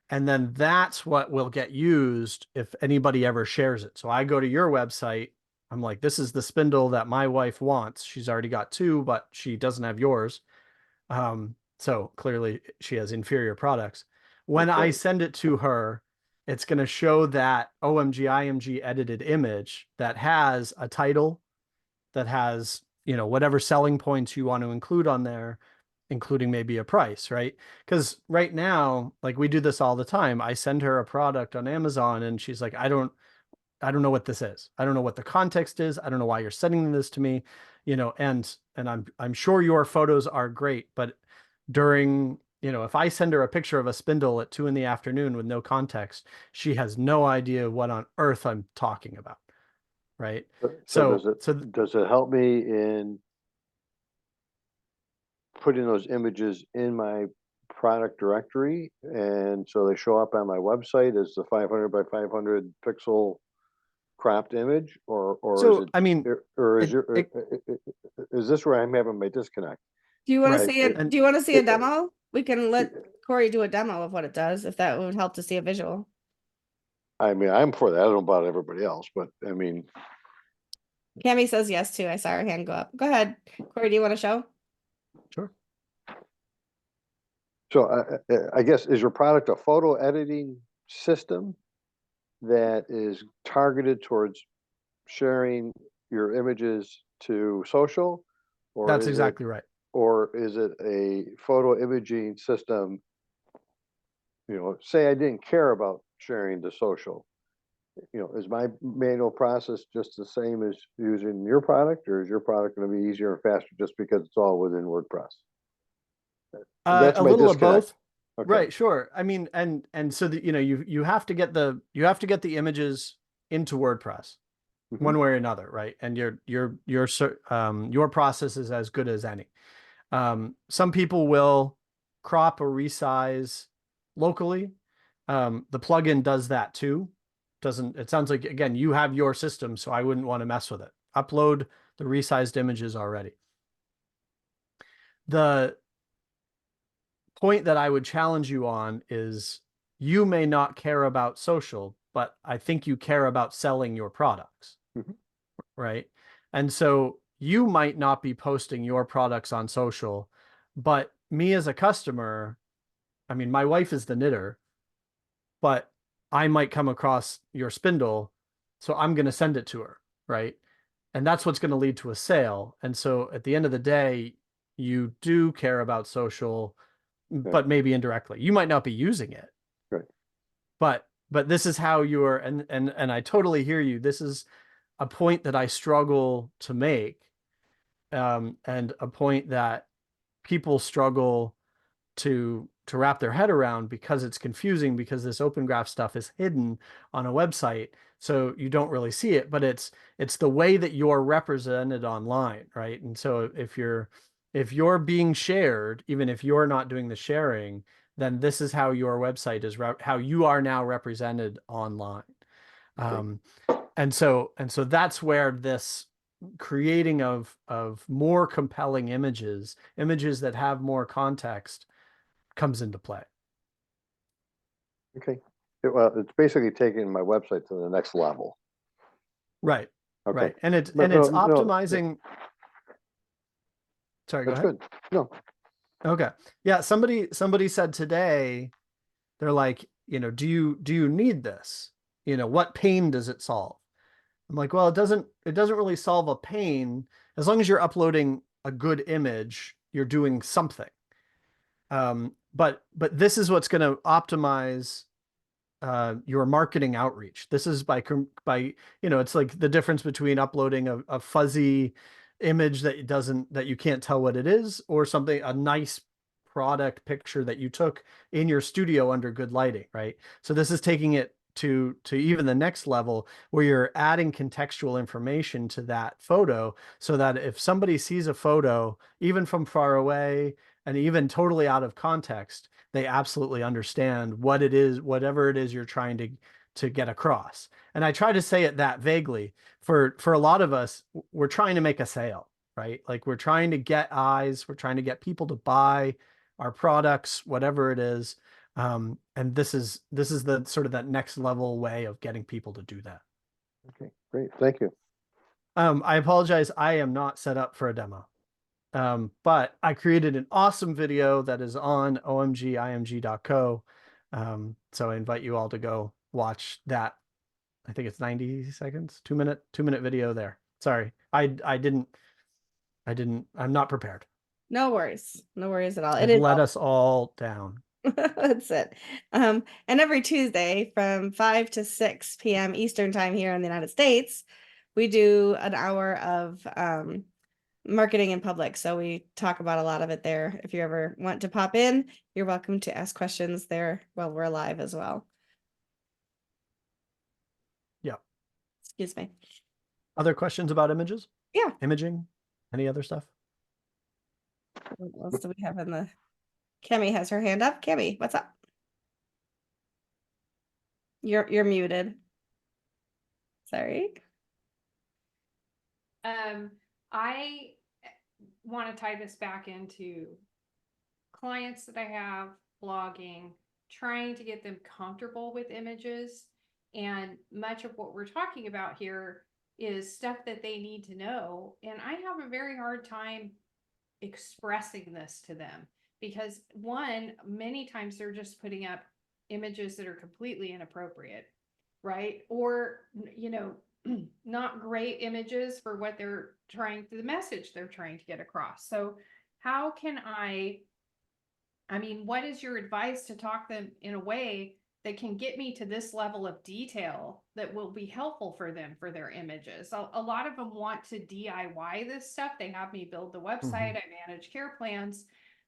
Speaker 2: And then that's what will get used if anybody ever shares it. So I go to your website, I'm like, this is the spindle that my wife wants. She's already got two, but she doesn't have yours. So clearly she has inferior products. When
Speaker 3: that's
Speaker 2: I
Speaker 3: right.
Speaker 2: send it to her, it's going to show that OMGIMG edited image that has a title, that has, whatever selling points you want to include on there, including maybe a price, right? Because right now, like, we do this all the time. I send her a product on Amazon and she's like, I don't know what this is. I don't know what the context is. I don't know why you're sending this to me, and I'm sure your photos are great, but during, if I send her a picture of a spindle at 2 in the afternoon with no context, she has no idea what on earth I'm talking about. Right.
Speaker 3: So does
Speaker 2: So,
Speaker 3: it help me in putting those images in my product directory, and so they show up on my website as the 500 by 500 pixel cropped image, or is
Speaker 2: so,
Speaker 3: it,
Speaker 2: I mean,
Speaker 3: or is
Speaker 2: it,
Speaker 3: your
Speaker 2: it,
Speaker 3: is this where I'm having my disconnect?
Speaker 1: Do you want to
Speaker 2: right.
Speaker 1: see it?
Speaker 2: And
Speaker 1: Do you want to see a
Speaker 3: It,
Speaker 1: demo? We can let Corey do a demo of what it does, if that would help to see a visual.
Speaker 3: I mean, I'm for that. I don't know about everybody else, but I mean,
Speaker 1: Cami says yes too. I saw her hand go up. Go ahead, Corey. Do you want to show?
Speaker 2: sure.
Speaker 3: so I guess, is your product a photo editing system that is targeted towards sharing your images to social, or
Speaker 2: That's
Speaker 3: is it
Speaker 2: exactly right.
Speaker 3: a photo imaging system? Say I didn't care about sharing to social. Is my manual process just the same as using your product, or is your product going to be easier and faster just because it's all within WordPress? That's
Speaker 2: A
Speaker 3: my
Speaker 2: little of
Speaker 3: disconnect.
Speaker 2: both.
Speaker 3: Okay.
Speaker 2: Right, sure. I mean, and so that, you have to get the images into WordPress
Speaker 3: Hmm.
Speaker 2: one way or another, right? And your process is as good as any. Some people will crop or resize locally. The plugin does that too. It sounds like, again, you have your system, so I wouldn't want to mess with it. Upload the resized images already. The point that I would challenge you on is, you may not care about social, but I think you care about selling your products,
Speaker 3: Hmm.
Speaker 2: right? And so you might not be posting your products on social, but me as a customer, I mean, my wife is the knitter, but I might come across your spindle, so I'm going to send it to her, right? And that's what's going to lead to a sale. And so at the end of the day, you do care about social,
Speaker 3: Okay.
Speaker 2: but maybe indirectly. You might not be using it,
Speaker 3: Great.
Speaker 2: but this is how you're, and I totally hear you. This is a point that I struggle to make, and a point that people struggle to wrap their head around, because it's confusing, because this open graph stuff is hidden on a website, so you don't really see it, but it's the way that you're represented online, right? And so if you're being shared, even if you're not doing the sharing, then this is how your website is, how you are now represented online. And so that's where this creating of more compelling images that have more context comes into play.
Speaker 3: Okay. Well, it's basically taking my website to the next level.
Speaker 2: Right.
Speaker 3: Okay.
Speaker 2: Right. And it's
Speaker 3: But
Speaker 2: optimizing. Sorry, go
Speaker 3: That's
Speaker 2: ahead.
Speaker 3: good. No,
Speaker 2: Okay. Yeah. Somebody said today, they're like, do you need this? What pain does it solve? I'm like, well, it doesn't really solve a pain. As long as you're uploading a good image, you're doing something. But this is what's going to optimize your marketing outreach. This is by it's like the difference between uploading a fuzzy image that you can't tell what it is, or a nice product picture that you took in your studio under good lighting, right? So this is taking it to even the next level, where you're adding contextual information to that photo, so that if somebody sees a photo, even from far away and even totally out of context, they absolutely understand what it is, whatever it is you're trying to get across. And I try to say it that vaguely. For a lot of us, we're trying to make a sale, right? Like, we're trying to get eyes, we're trying to get people to buy our products, whatever it is. And this is the sort of that next level way of getting people to do that.
Speaker 3: okay, great. Thank you.
Speaker 2: I apologize. I am not set up for a demo. But I created an awesome video that is on OMGIMG.co. So I invite you all to go watch that. I think it's 90 seconds, 2 minute video there. Sorry. I'm not prepared.
Speaker 1: No worries. No worries at all. It
Speaker 2: I've
Speaker 1: is
Speaker 2: let us all down.
Speaker 1: That's it. And every Tuesday from 5 to 6 p.m. Eastern time here in the United States, we do an hour of marketing in public. So we talk about a lot of it there. If you ever want to pop in, you're welcome to ask questions there while we're live as well.
Speaker 2: Yeah.
Speaker 1: Excuse me.
Speaker 2: Other questions about images?
Speaker 1: Yeah.
Speaker 2: Imaging? Any other stuff?
Speaker 1: What else do we have in the... Kemi has her hand up. Kemi, what's up? You're muted. Sorry.
Speaker 4: I want to tie this back into clients that I have, blogging, trying to get them comfortable with images. And much of what we're talking about here is stuff that they need to know. And I have a very hard time expressing this to them, because one, many times they're just putting up images that are completely inappropriate, right? Or, not great images for what they're the message they're trying to get across. So how can what is your advice to talk them in a way that can get me to this level of detail that will be helpful for them for their images? A lot of them want to DIY this stuff. They have me build the website, I manage care plans,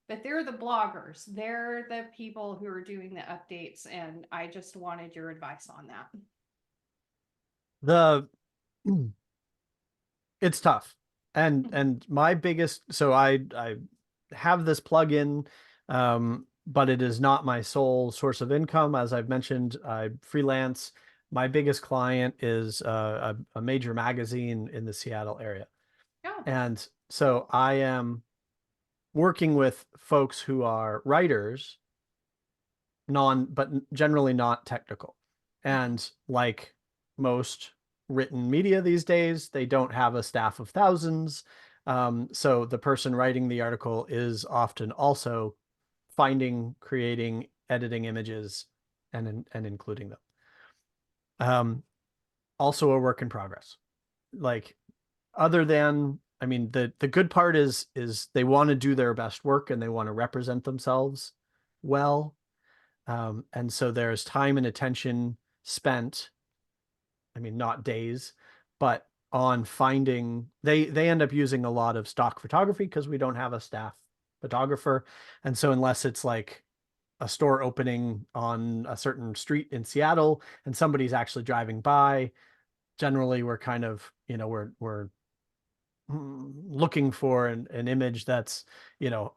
Speaker 4: but they're the bloggers. They're the people who are doing the updates. And I just wanted your advice on that.
Speaker 2: It's tough. And my biggest, so I have this plugin, but it is not my sole source of income. As I've mentioned, I freelance. My biggest client is a major magazine in the Seattle area.
Speaker 4: Oh.
Speaker 2: And so I am working with folks who are writers, but generally not technical. And like most written media these days, they don't have a staff of thousands. So the person writing the article is often also finding, creating, editing images and including them. Also a work in progress. Like, other than, the good part is they want to do their best work and they want to represent themselves well. And so there's time and attention spent, not days, but on finding, they end up using a lot of stock photography because we don't have a staff photographer. And so unless it's like a store opening on a certain street in Seattle and somebody's actually driving by, generally we're kind of, we're looking for an image that's,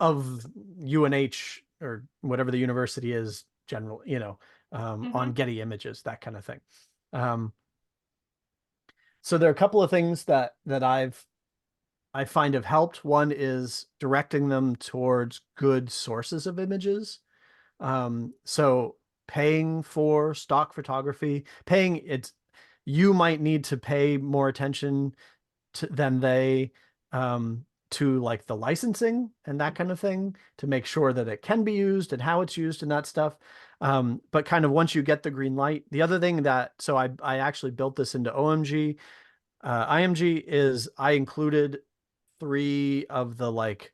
Speaker 2: of UNH or whatever the university is, general, you know, on Getty Images, that kind of thing. So there are a couple of things that I find have helped. One is directing them towards good sources of images. So paying for stock photography, you might need to pay more attention than they, to like the licensing and that kind of thing, to make sure that it can be used and how it's used and that stuff. But kind of once you get the green light, the other thing so I actually built this into OMG. IMG is, I included 3 of the like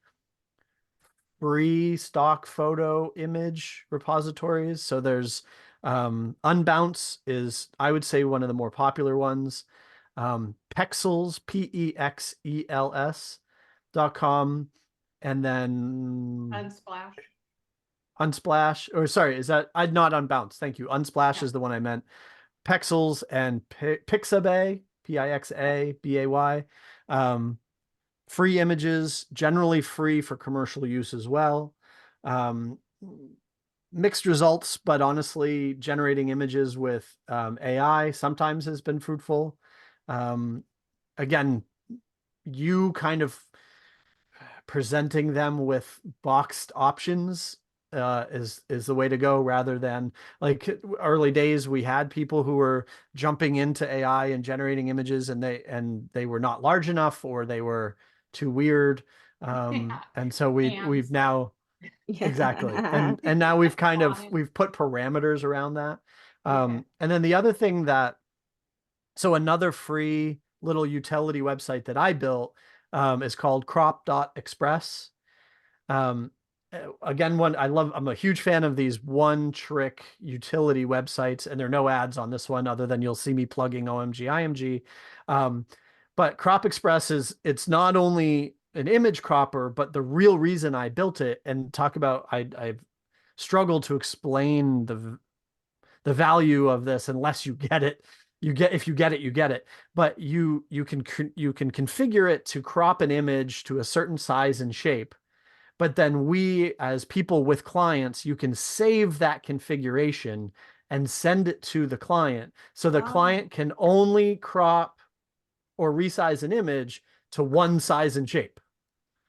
Speaker 2: free stock photo image repositories. So there's Unbounce is, I would say, one of the more popular ones. Pexels, PEXELS.com, and then Unsplash, or sorry, is that, I'd not Unbounce. Thank you. Unsplash is the one I meant. Pexels and Pixabay, PIXABAY. Free images, generally free for commercial use as well. Mixed results, but honestly, generating images with AI sometimes has been fruitful. Again, you kind of presenting them with boxed options is the way to go, rather than like early days we had people who were jumping into AI and generating images, and they were not large enough, or they were too weird. And so we've now exactly, and now we've kind of we've put parameters around that. And then the other thing so another free little utility website that I built is called crop.express. Again, I'm a huge fan of these one-trick utility websites, and there are no ads on this one other than you'll see me plugging OMGIMG. But Crop Express it's not only an image cropper, but the real reason I built it, and talk about, I've struggled to explain the value of this unless you get it. If you get it, you get it. But you can configure it to crop an image to a certain size and shape. But then we, as people with clients, you can save that configuration and send it to the client. So the client can only crop or resize an image to one size and shape.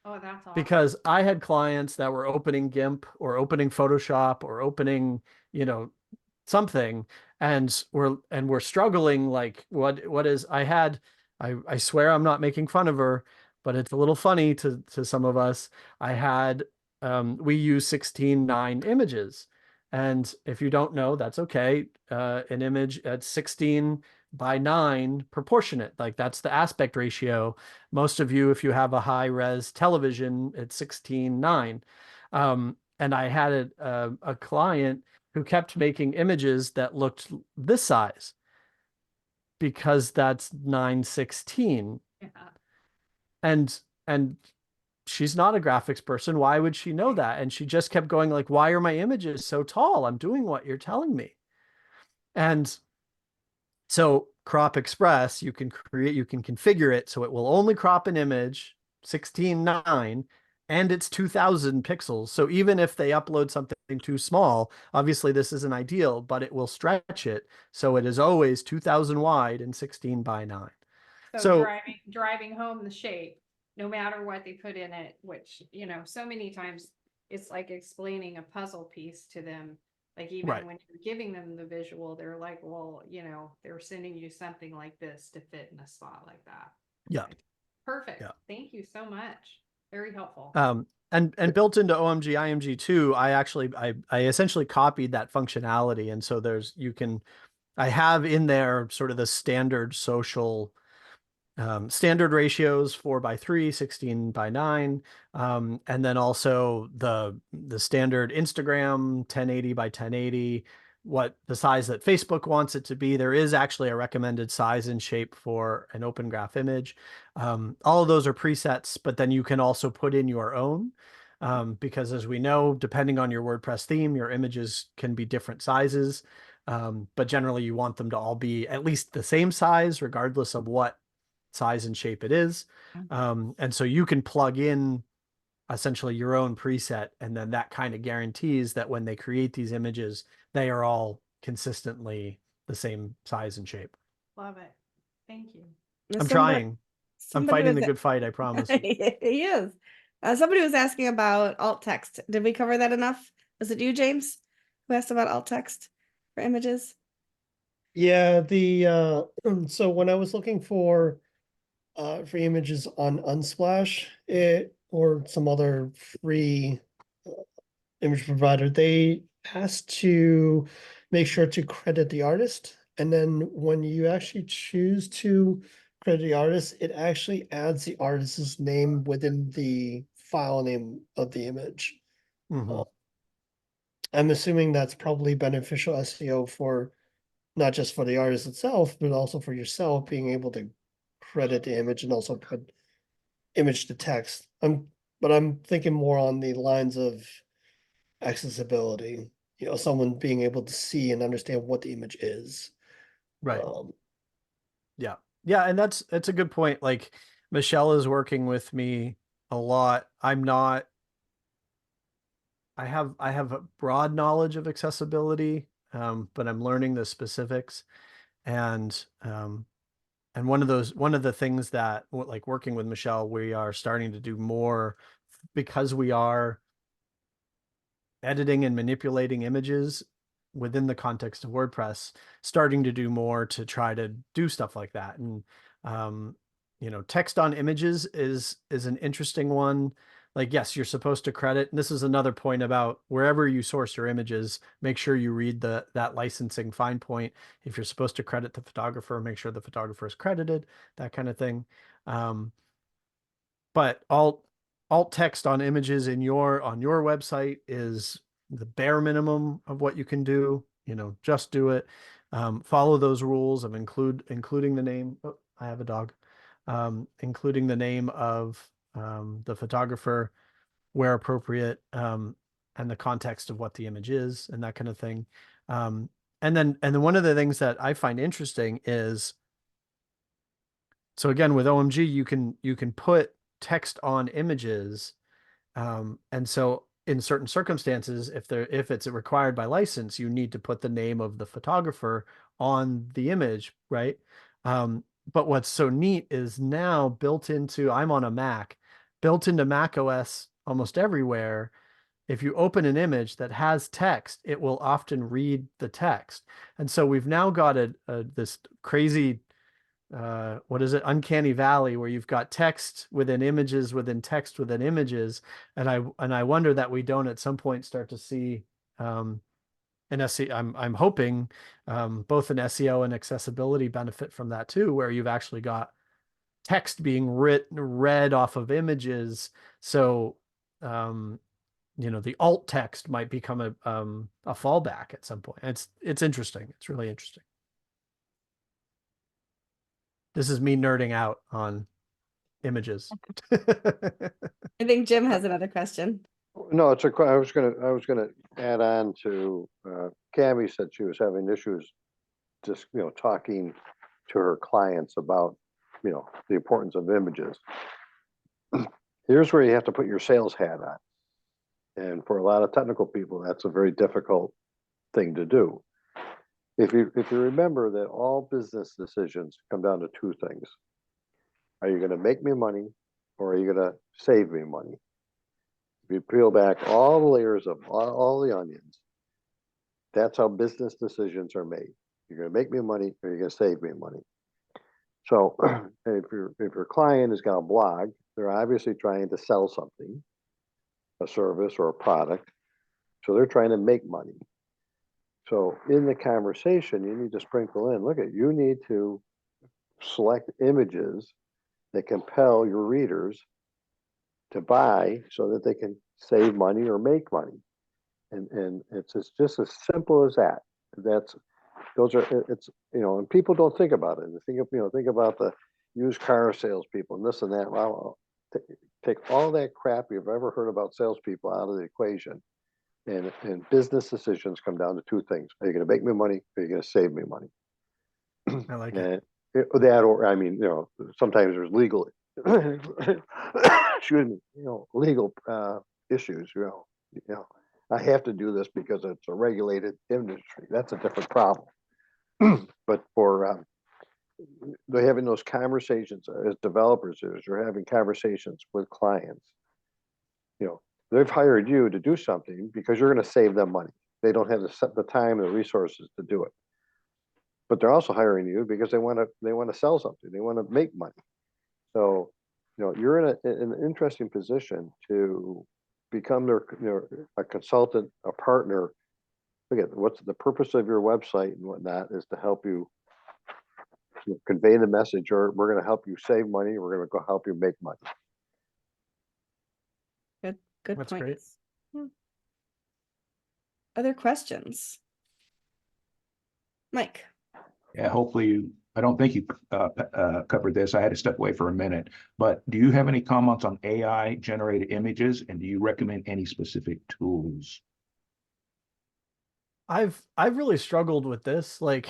Speaker 4: Oh, that's awesome.
Speaker 2: Because I had clients that were opening GIMP or opening Photoshop or opening, something, and we're struggling, like, what is, I swear I'm not making fun of her, but it's a little funny to some of us. We use 16:9 images. And if you don't know, that's okay. An image at 16:9 proportionate, like that's the aspect ratio. Most of you, if you have a high res television, it's 16:9. And I had a client who kept making images that looked this size because that's 9:16.
Speaker 4: Yeah.
Speaker 2: And she's not a graphics person. Why would she know that? And she just kept going like, why are my images so tall? I'm doing what you're telling me. And so Crop Express, you can configure it so it will only crop an image 16:9, and it's 2000 pixels. So even if they upload something too small, obviously this isn't ideal, but it will stretch it. So it is always 2000 wide and 16:9.
Speaker 4: So driving home the shape, no matter what they put in it, which, so many times it's like explaining a puzzle piece to them. Like even when you're giving them the visual, they're like, well, they're sending you something like this to fit in a spot like that.
Speaker 2: Yeah.
Speaker 4: Perfect. Yeah. Thank you so much. Very helpful.
Speaker 2: And built into OMGIMG 2, I essentially copied that functionality. And so I have in there sort of the standard social standard ratios, 4:3, 16:9, and then also the standard Instagram 1080 by 1080, what the size that Facebook wants it to be. There is actually a recommended size and shape for an open graph image. All of those are presets, but then you can also put in your own, because as we know, depending on your WordPress theme, your images can be different sizes, but generally you want them to all be at least the same size, regardless of what size and shape it is. And so you can plug in essentially your own preset. And then that kind of guarantees that when they create these images, they are all consistently the same size and shape.
Speaker 4: Love it. Thank you.
Speaker 2: I'm
Speaker 1: Somebody-
Speaker 2: trying. I'm
Speaker 1: somebody
Speaker 2: fighting
Speaker 1: was
Speaker 2: the good fight, I promise.
Speaker 1: He is. Somebody was asking about alt text. Did we cover that enough? Was it you, James, who asked about alt text for images?
Speaker 5: Yeah, so when I was looking for images on Unsplash, or some other free image provider, they asked to make sure to credit the artist. And then when you actually choose to credit the artist, it actually adds the artist's name within the file name of the image.
Speaker 2: Mhm.
Speaker 5: I'm assuming that's probably beneficial SEO for not just for the artist itself, but also for yourself, being able to credit the image and also put image to text. But I'm thinking more on the lines of accessibility, someone being able to see and understand what the image is.
Speaker 2: Right. Yeah. Yeah. And that's a good point. Like Michelle is working with me a lot. I have a broad knowledge of accessibility, but I'm learning the specifics. And one of the things that, like working with Michelle, we are starting to do more because we are editing and manipulating images within the context of WordPress, starting to do more to try to do stuff like that. And, text on images is an interesting one. Like, yes, you're supposed to credit. And this is another point about wherever you source your images, make sure you read that licensing fine point. If you're supposed to credit the photographer, make sure the photographer is credited, that kind of thing. But alt text on images on your website is the bare minimum of what you can do. Just do it. Follow those rules of including the name. Oh, I have a dog. Including the name of the photographer where appropriate, and the context of what the image is and that kind of thing. And then one of the things that I find interesting is, so again, with OMG, you can put text on images. And so in certain circumstances, if it's required by license, you need to put the name of the photographer on the image, right? But what's so neat is now I'm on a Mac, built into Mac OS almost everywhere. If you open an image that has text, it will often read the text. And so we've now got this crazy, what is it? Uncanny valley, where you've got text within images within text within images. And I wonder that we don't at some point start to see, an SEO, I'm hoping, both an SEO and accessibility benefit from that too, where you've actually got text being read off of images. So, the alt text might become a fallback at some point. It's interesting. It's really interesting. This is me nerding out on images.
Speaker 1: I think Jim has another question.
Speaker 3: No, I was gonna add on to, Cammie said she was having issues just, talking to her clients about, the importance of images. Here's where you have to put your sales hat on. And for a lot of technical people, that's a very difficult thing to do. If you remember that all business decisions come down to two things. Are you going to make me money, or are you going to save me money? If you peel back all the layers of all the onions, that's how business decisions are made. You're going to make me money, or you're going to save me money. So if your client has got a blog, they're obviously trying to sell something, a service or a product. So they're trying to make money. So in the conversation, you need to sprinkle in, you need to select images that compel your readers to buy so that they can save money or make money. And it's just as simple as that. And people don't think about it. Think about the used car salespeople and this and that. Well, take all that crap you've ever heard about salespeople out of the equation. And business decisions come down to two things. Are you going to make me money, or are you going to save me money?
Speaker 2: I like it.
Speaker 3: That, or sometimes there's legal excuse me, legal issues, I have to do this because it's a regulated industry. That's a different problem. But for they're having those conversations as developers, they're having conversations with clients. They've hired you to do something because you're going to save them money. They don't have the time and the resources to do it. But they're also hiring you because they want to sell something. They want to make money. So, you're in an interesting position to become a consultant, a partner. Again, what's the purpose of your website and whatnot is to help you, convey the message, or we're going to help you save money. We're going to go help you make money.
Speaker 1: Good
Speaker 2: That's
Speaker 1: point.
Speaker 2: great.
Speaker 1: Other questions? Mike.
Speaker 6: Yeah, hopefully, I don't think you covered this. I had to step away for a minute, but do you have any comments on AI generated images, and do you recommend any specific tools?
Speaker 2: I've really struggled with this. Like,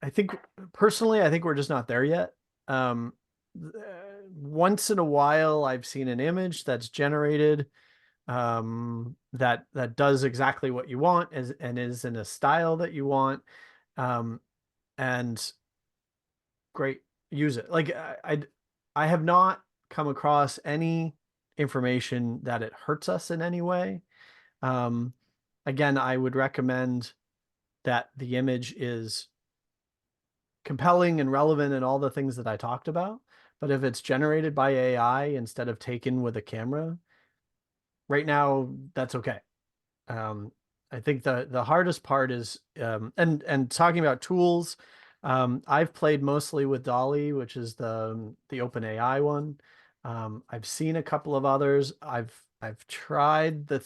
Speaker 2: I think personally, I think we're just not there yet. Once in a while, I've seen an image that's generated that does exactly what you want and is in a style that you want. And great, use it. Like I have not come across any information that it hurts us in any way. Again, I would recommend that the image is compelling and relevant and all the things that I talked about. But if it's generated by AI instead of taken with a camera, right now, that's okay. I think the hardest part is, and talking about tools, I've played mostly with Dolly, which is the OpenAI one. I've seen a couple of others. I've tried the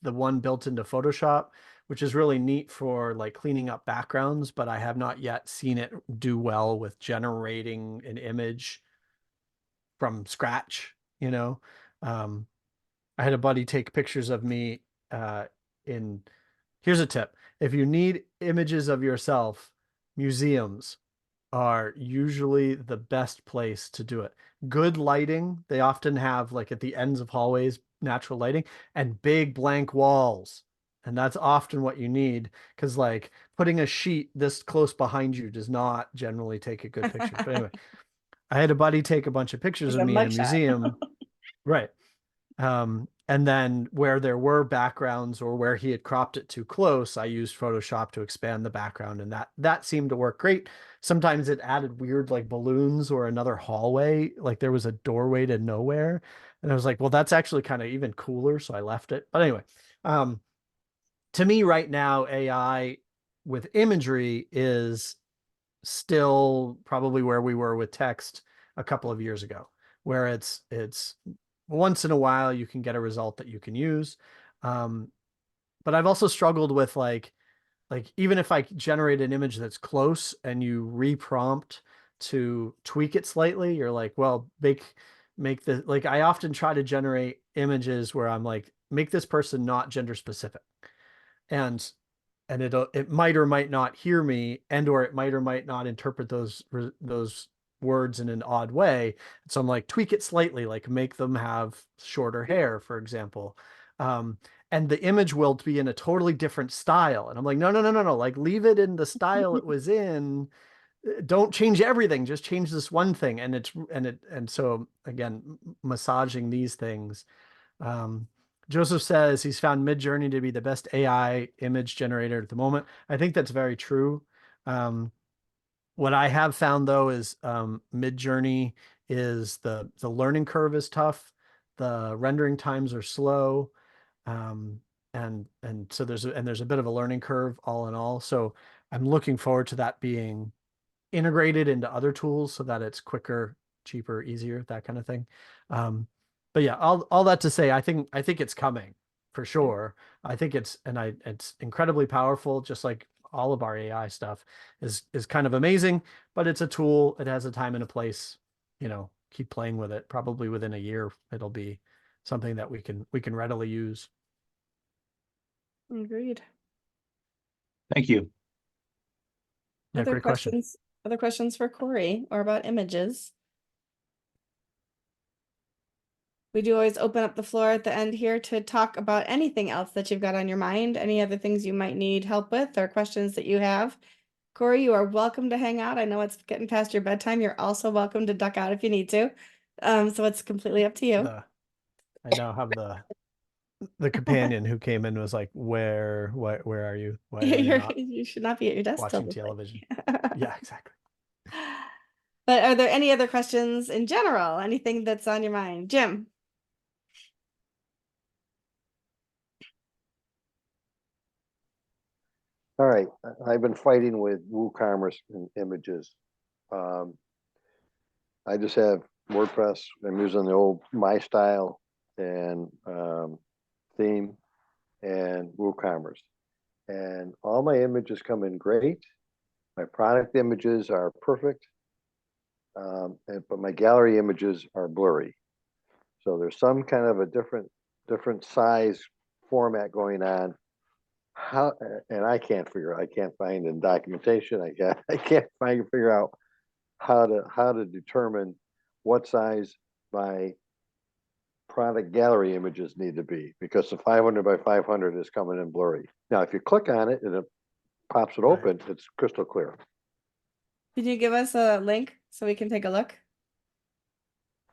Speaker 2: one built into Photoshop, which is really neat for like cleaning up backgrounds, but I have not yet seen it do well with generating an image from scratch, I had a buddy take pictures of me here's a tip. If you need images of yourself, museums are usually the best place to do it. Good lighting, they often have like at the ends of hallways, natural lighting and big blank walls. And that's often what you need because like putting a sheet this close behind you does not generally take a good picture. But anyway, I had a buddy take a bunch of pictures
Speaker 1: Like
Speaker 2: of
Speaker 1: a
Speaker 2: me in a
Speaker 1: mugshot.
Speaker 2: museum. Right. And then where there were backgrounds or where he had cropped it too close, I used Photoshop to expand the background, and that seemed to work great. Sometimes it added weird like balloons or another hallway, like there was a doorway to nowhere. And I was like, well, that's actually kind of even cooler. So I left it. But anyway, to me right now, AI with imagery is still probably where we were with text a couple of years ago, where it's once in a while you can get a result that you can use. But I've also struggled with like even if I generate an image that's close and you reprompt to tweak it slightly, you're like, well, make the, like I often try to generate images where I'm like, make this person not gender specific. And it might or might not hear me, and or it might or might not interpret those words in an odd way. So I'm like, tweak it slightly, like make them have shorter hair, for example. And the image will be in a totally different style. And I'm like, no, like leave it in the style it was in. Don't change everything, just change this one thing. And so again, massaging these things. Joseph says he's found Midjourney to be the best AI image generator at the moment. I think that's very true. What I have found though is Midjourney is the learning curve is tough. The rendering times are slow. And so there's a bit of a learning curve all in all. So I'm looking forward to that being integrated into other tools so that it's quicker, cheaper, easier, that kind of thing. But yeah, all that to say, I think it's coming for sure. I think it's incredibly powerful, just like all of our AI stuff is kind of amazing, but it's a tool. It has a time and a place, keep playing with it. Probably within a year, it'll be something that we can readily use.
Speaker 1: Agreed.
Speaker 6: Thank you.
Speaker 2: Yeah,
Speaker 1: Other
Speaker 2: great question.
Speaker 1: questions? Other questions for Corey or about images? We do always open up the floor at the end here to talk about anything else that you've got on your mind, any other things you might need help with or questions that you have. Corey, you are welcome to hang out. I know it's getting past your bedtime. You're also welcome to duck out if you need to. So it's completely up to you.
Speaker 2: I now have the companion who came in and was like, where are you? Why are you not
Speaker 1: You should not be at your desk
Speaker 2: watching
Speaker 1: till
Speaker 2: television? Yeah, exactly.
Speaker 1: But are there any other questions in general? Anything that's on your mind? Jim?
Speaker 3: All right, I've been fighting with WooCommerce and images. I just have WordPress. I'm using the old My Style and theme and WooCommerce. And all my images come in great. My product images are perfect. But my gallery images are blurry. So there's some kind of a different size format going on. How, and I can't find in documentation. I can't figure out how to determine what size my product gallery images need to be, because the 500 by 500 is coming in blurry. Now, if you click on it and it pops it open, it's crystal clear.
Speaker 1: Can you give us a link so we can take a look?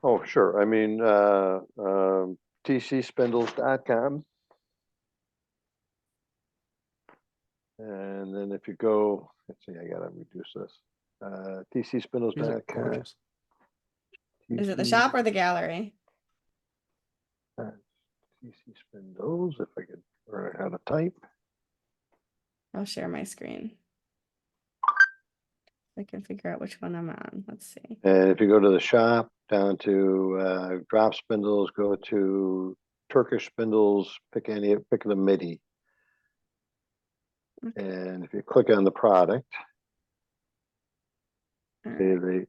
Speaker 3: Oh, sure. I mean, tcspindles.com. And then if you go, let's see, I gotta reduce this. tcspindles.com.
Speaker 1: Is it the shop or the gallery?
Speaker 3: TC Spindles, if I could learn how to type.
Speaker 1: I'll share my screen. I can figure out which one I'm on. Let's see.
Speaker 3: And if you go to the shop, down to drop spindles, go to Turkish spindles, pick the MIDI.
Speaker 1: Okay.
Speaker 3: And if you click on the product,
Speaker 1: All right.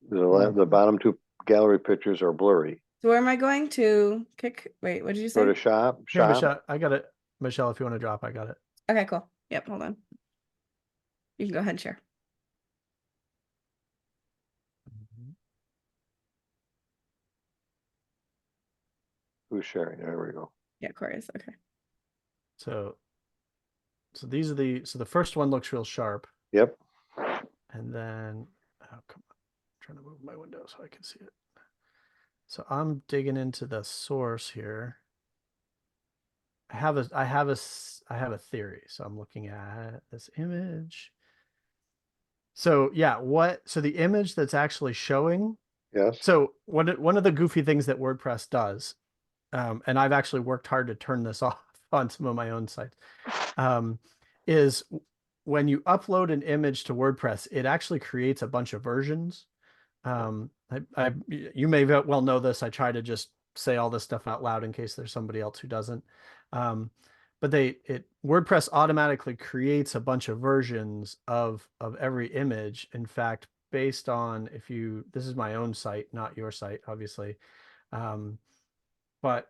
Speaker 3: the bottom two gallery pictures are blurry.
Speaker 1: So where am I going to wait, what did you say?
Speaker 3: Go to shop.
Speaker 2: Here, Michelle, I got it. Michelle, if you want to drop, I got it.
Speaker 1: Okay, cool. Yep, hold on. You can go ahead and share.
Speaker 3: Who's sharing? There we go.
Speaker 1: Yeah, Corey's okay.
Speaker 2: So these are the first one looks real sharp.
Speaker 3: Yep.
Speaker 2: And then, oh, come on. I'm trying to move my window so I can see it. So I'm digging into the source here. I have a theory. So I'm looking at this image. So yeah, so the image that's actually showing.
Speaker 3: Yes.
Speaker 2: So one of the goofy things that WordPress does, and I've actually worked hard to turn this off on some of my own sites, is when you upload an image to WordPress, it actually creates a bunch of versions. You may well know this. I try to just say all this stuff out loud in case there's somebody else who doesn't. But WordPress automatically creates a bunch of versions of every image. In fact, based on this is my own site, not your site, obviously. But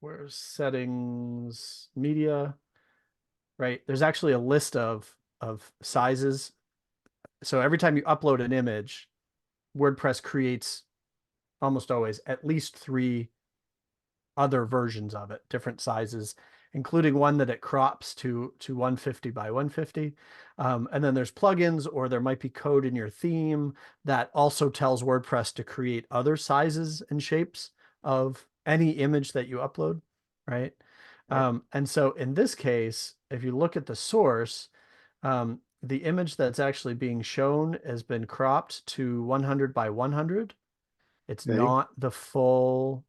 Speaker 2: where's settings, media, right? There's actually a list of sizes. So every time you upload an image, WordPress creates almost always at least 3 other versions of it, different sizes, including one that it crops to 150 by 150. And then there's plugins, or there might be code in your theme that also tells WordPress to create other sizes and shapes of any image that you upload, right? And so in this case, if you look at the source, the image that's actually being shown has been cropped to 100 by 100. It's not the full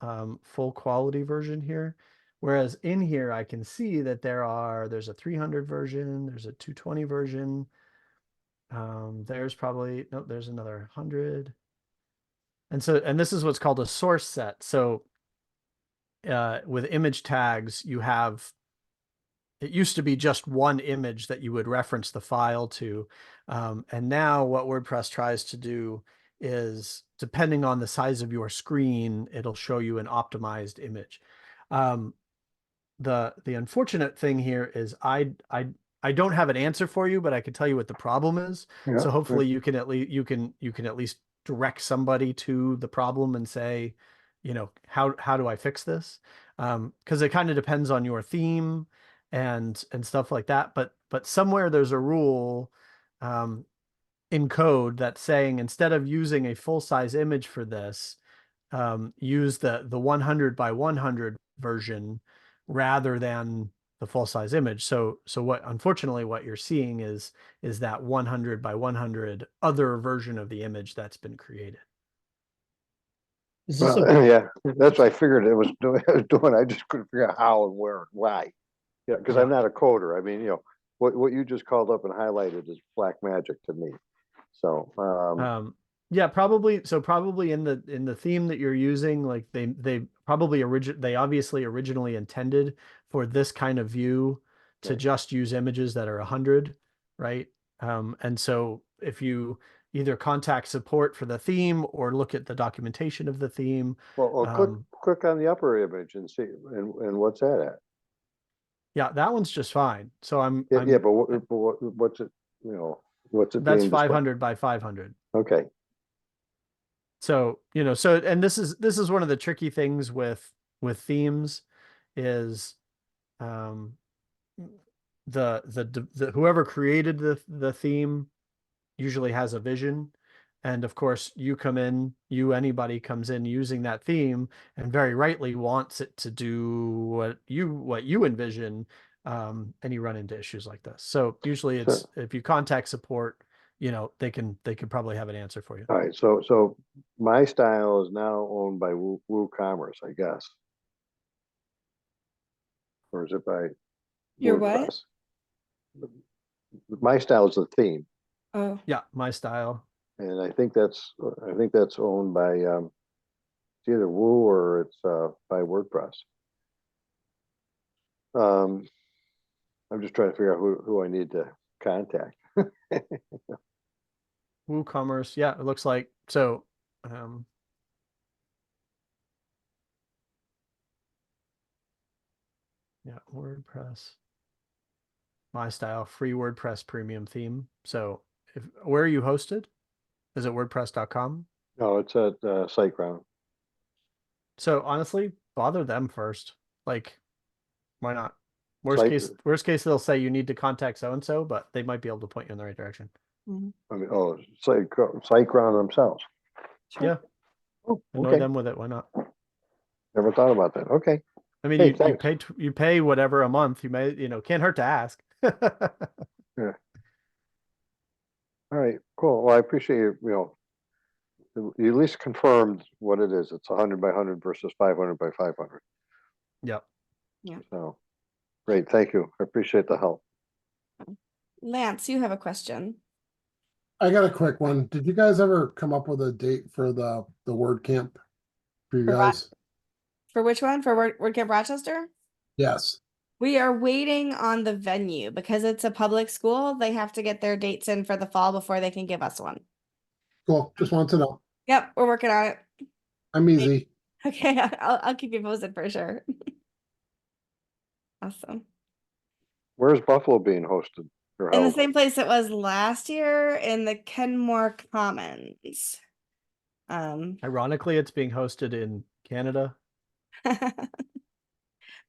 Speaker 2: quality version here. Whereas in here, I can see that there's a 300 version, there's a 220 version. There's another 100. And this is what's called a source set. So with image tags, it used to be just one image that you would reference the file to. And now what WordPress tries to do is, depending on the size of your screen, it'll show you an optimized image. The unfortunate thing here is I don't have an answer for you, but I can tell you what the problem is.
Speaker 3: Yeah,
Speaker 2: so hopefully you can at least direct somebody to the problem and say, you know, how do I fix this? Because it kind of depends on your theme and stuff like that. But somewhere there's a rule in code that's saying, instead of using a full-size image for this, use the 100 by 100 version rather than the full-size image. So what, unfortunately, what you're seeing is that 100 by 100 other version of the image that's been created.
Speaker 5: Is this
Speaker 3: Well, yeah, that's what I figured it was doing. I just couldn't figure out how and where and why. Yeah, because I'm not a coder. I mean, you know, what you just called up and highlighted is black magic to me. So,
Speaker 2: yeah, probably. So probably in the theme that you're using, like they obviously originally intended for this kind of view to
Speaker 3: Right.
Speaker 2: just use images that are 100, right? And so if you either contact support for the theme or look at the documentation of the theme,
Speaker 3: well, click on the upper image and see, and what's that at?
Speaker 2: yeah, that one's just fine. So
Speaker 3: Yeah, but what's it? You know, what's it
Speaker 2: that's
Speaker 3: being displayed?
Speaker 2: 500 by 500.
Speaker 3: Okay.
Speaker 2: So, you know, and this is one of the tricky things with themes is, the whoever created the theme usually has a vision. And of course anybody comes in using that theme and very rightly wants it to do what you envision. And you run into issues like this. So usually it's, if you contact support, you know, they can probably have an answer for you.
Speaker 3: All right. So my style is now owned by WooCommerce, I guess. Or is it by
Speaker 1: Your what?
Speaker 3: WordPress? My style is the theme,
Speaker 1: Oh,
Speaker 2: Yeah, my style.
Speaker 3: and I think that's owned by it's either Woo or it's by WordPress. I'm just trying to figure out who I need to contact.
Speaker 2: WooCommerce. Yeah, it looks like so. Yeah, WordPress. My style, free WordPress premium theme. So where are you hosted? Is it WordPress.com?
Speaker 3: No, it's at SiteGround.
Speaker 2: So honestly, bother them first. Like, why not? Worst case, they'll say you need to contact so-and-so, but they might be able to point you in the right direction.
Speaker 3: I mean, SiteGround themselves.
Speaker 1: sure.
Speaker 2: Yeah.
Speaker 3: Oh,
Speaker 2: Annoy
Speaker 3: okay.
Speaker 2: them with it. Why not?
Speaker 3: Never thought about that. Okay.
Speaker 2: I mean,
Speaker 3: Hey,
Speaker 2: you pay whatever a month. You may, can't hurt to ask.
Speaker 3: Yeah. All right, cool. Well, I appreciate you, you at least confirmed what it is. It's 100 by 100 versus 500 by 500.
Speaker 2: Yep.
Speaker 3: So, great. Thank you. I appreciate the help.
Speaker 1: Lance, you have a question.
Speaker 7: I got a quick one. Did you guys ever come up with a date for the WordCamp for you
Speaker 1: For
Speaker 7: guys?
Speaker 1: For which one? For WordCamp Rochester?
Speaker 7: Yes.
Speaker 1: We are waiting on the venue because it's a public school. They have to get their dates in for the fall before they can give us one.
Speaker 7: Cool. Just wanted to know.
Speaker 1: Yep, we're working on it.
Speaker 7: I'm easy.
Speaker 1: Okay, I'll keep you posted for sure. Awesome.
Speaker 3: Where's Buffalo being hosted? Or
Speaker 1: In the
Speaker 3: held?
Speaker 1: same place it was last year, in the Kenmore Commons.
Speaker 2: Ironically, it's being hosted in Canada.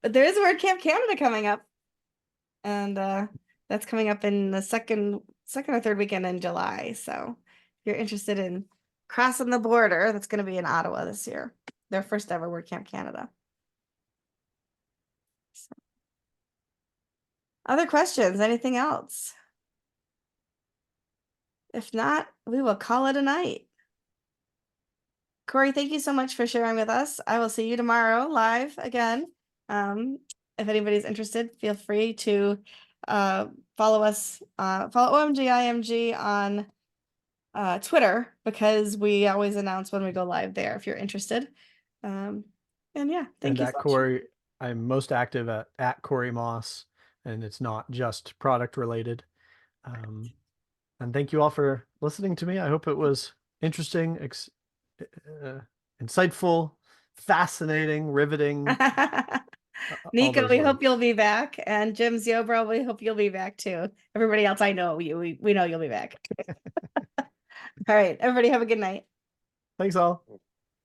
Speaker 1: But there is WordCamp Canada coming up. And that's coming up in the second or third weekend in July. So if you're interested in crossing the border, that's going to be in Ottawa this year. Their first ever WordCamp Canada. So. Other questions? Anything else? If not, we will call it a night. Corey, thank you so much for sharing with us. I will see you tomorrow live again. If anybody's interested, feel free to follow us, follow OMGIMG on Twitter, because we always announce when we go live there if you're interested. And yeah, thank you so much.
Speaker 2: Corey, I'm most active at Corey Maass, and it's not just product related. And thank you all for listening to me. I hope it was interesting, insightful, fascinating, riveting.
Speaker 1: Nico, we hope you'll be back. And Jim Ziobro, we hope you'll be back too. Everybody else, I know you. We know you'll be back. All right, everybody have a good night.
Speaker 2: Thanks all.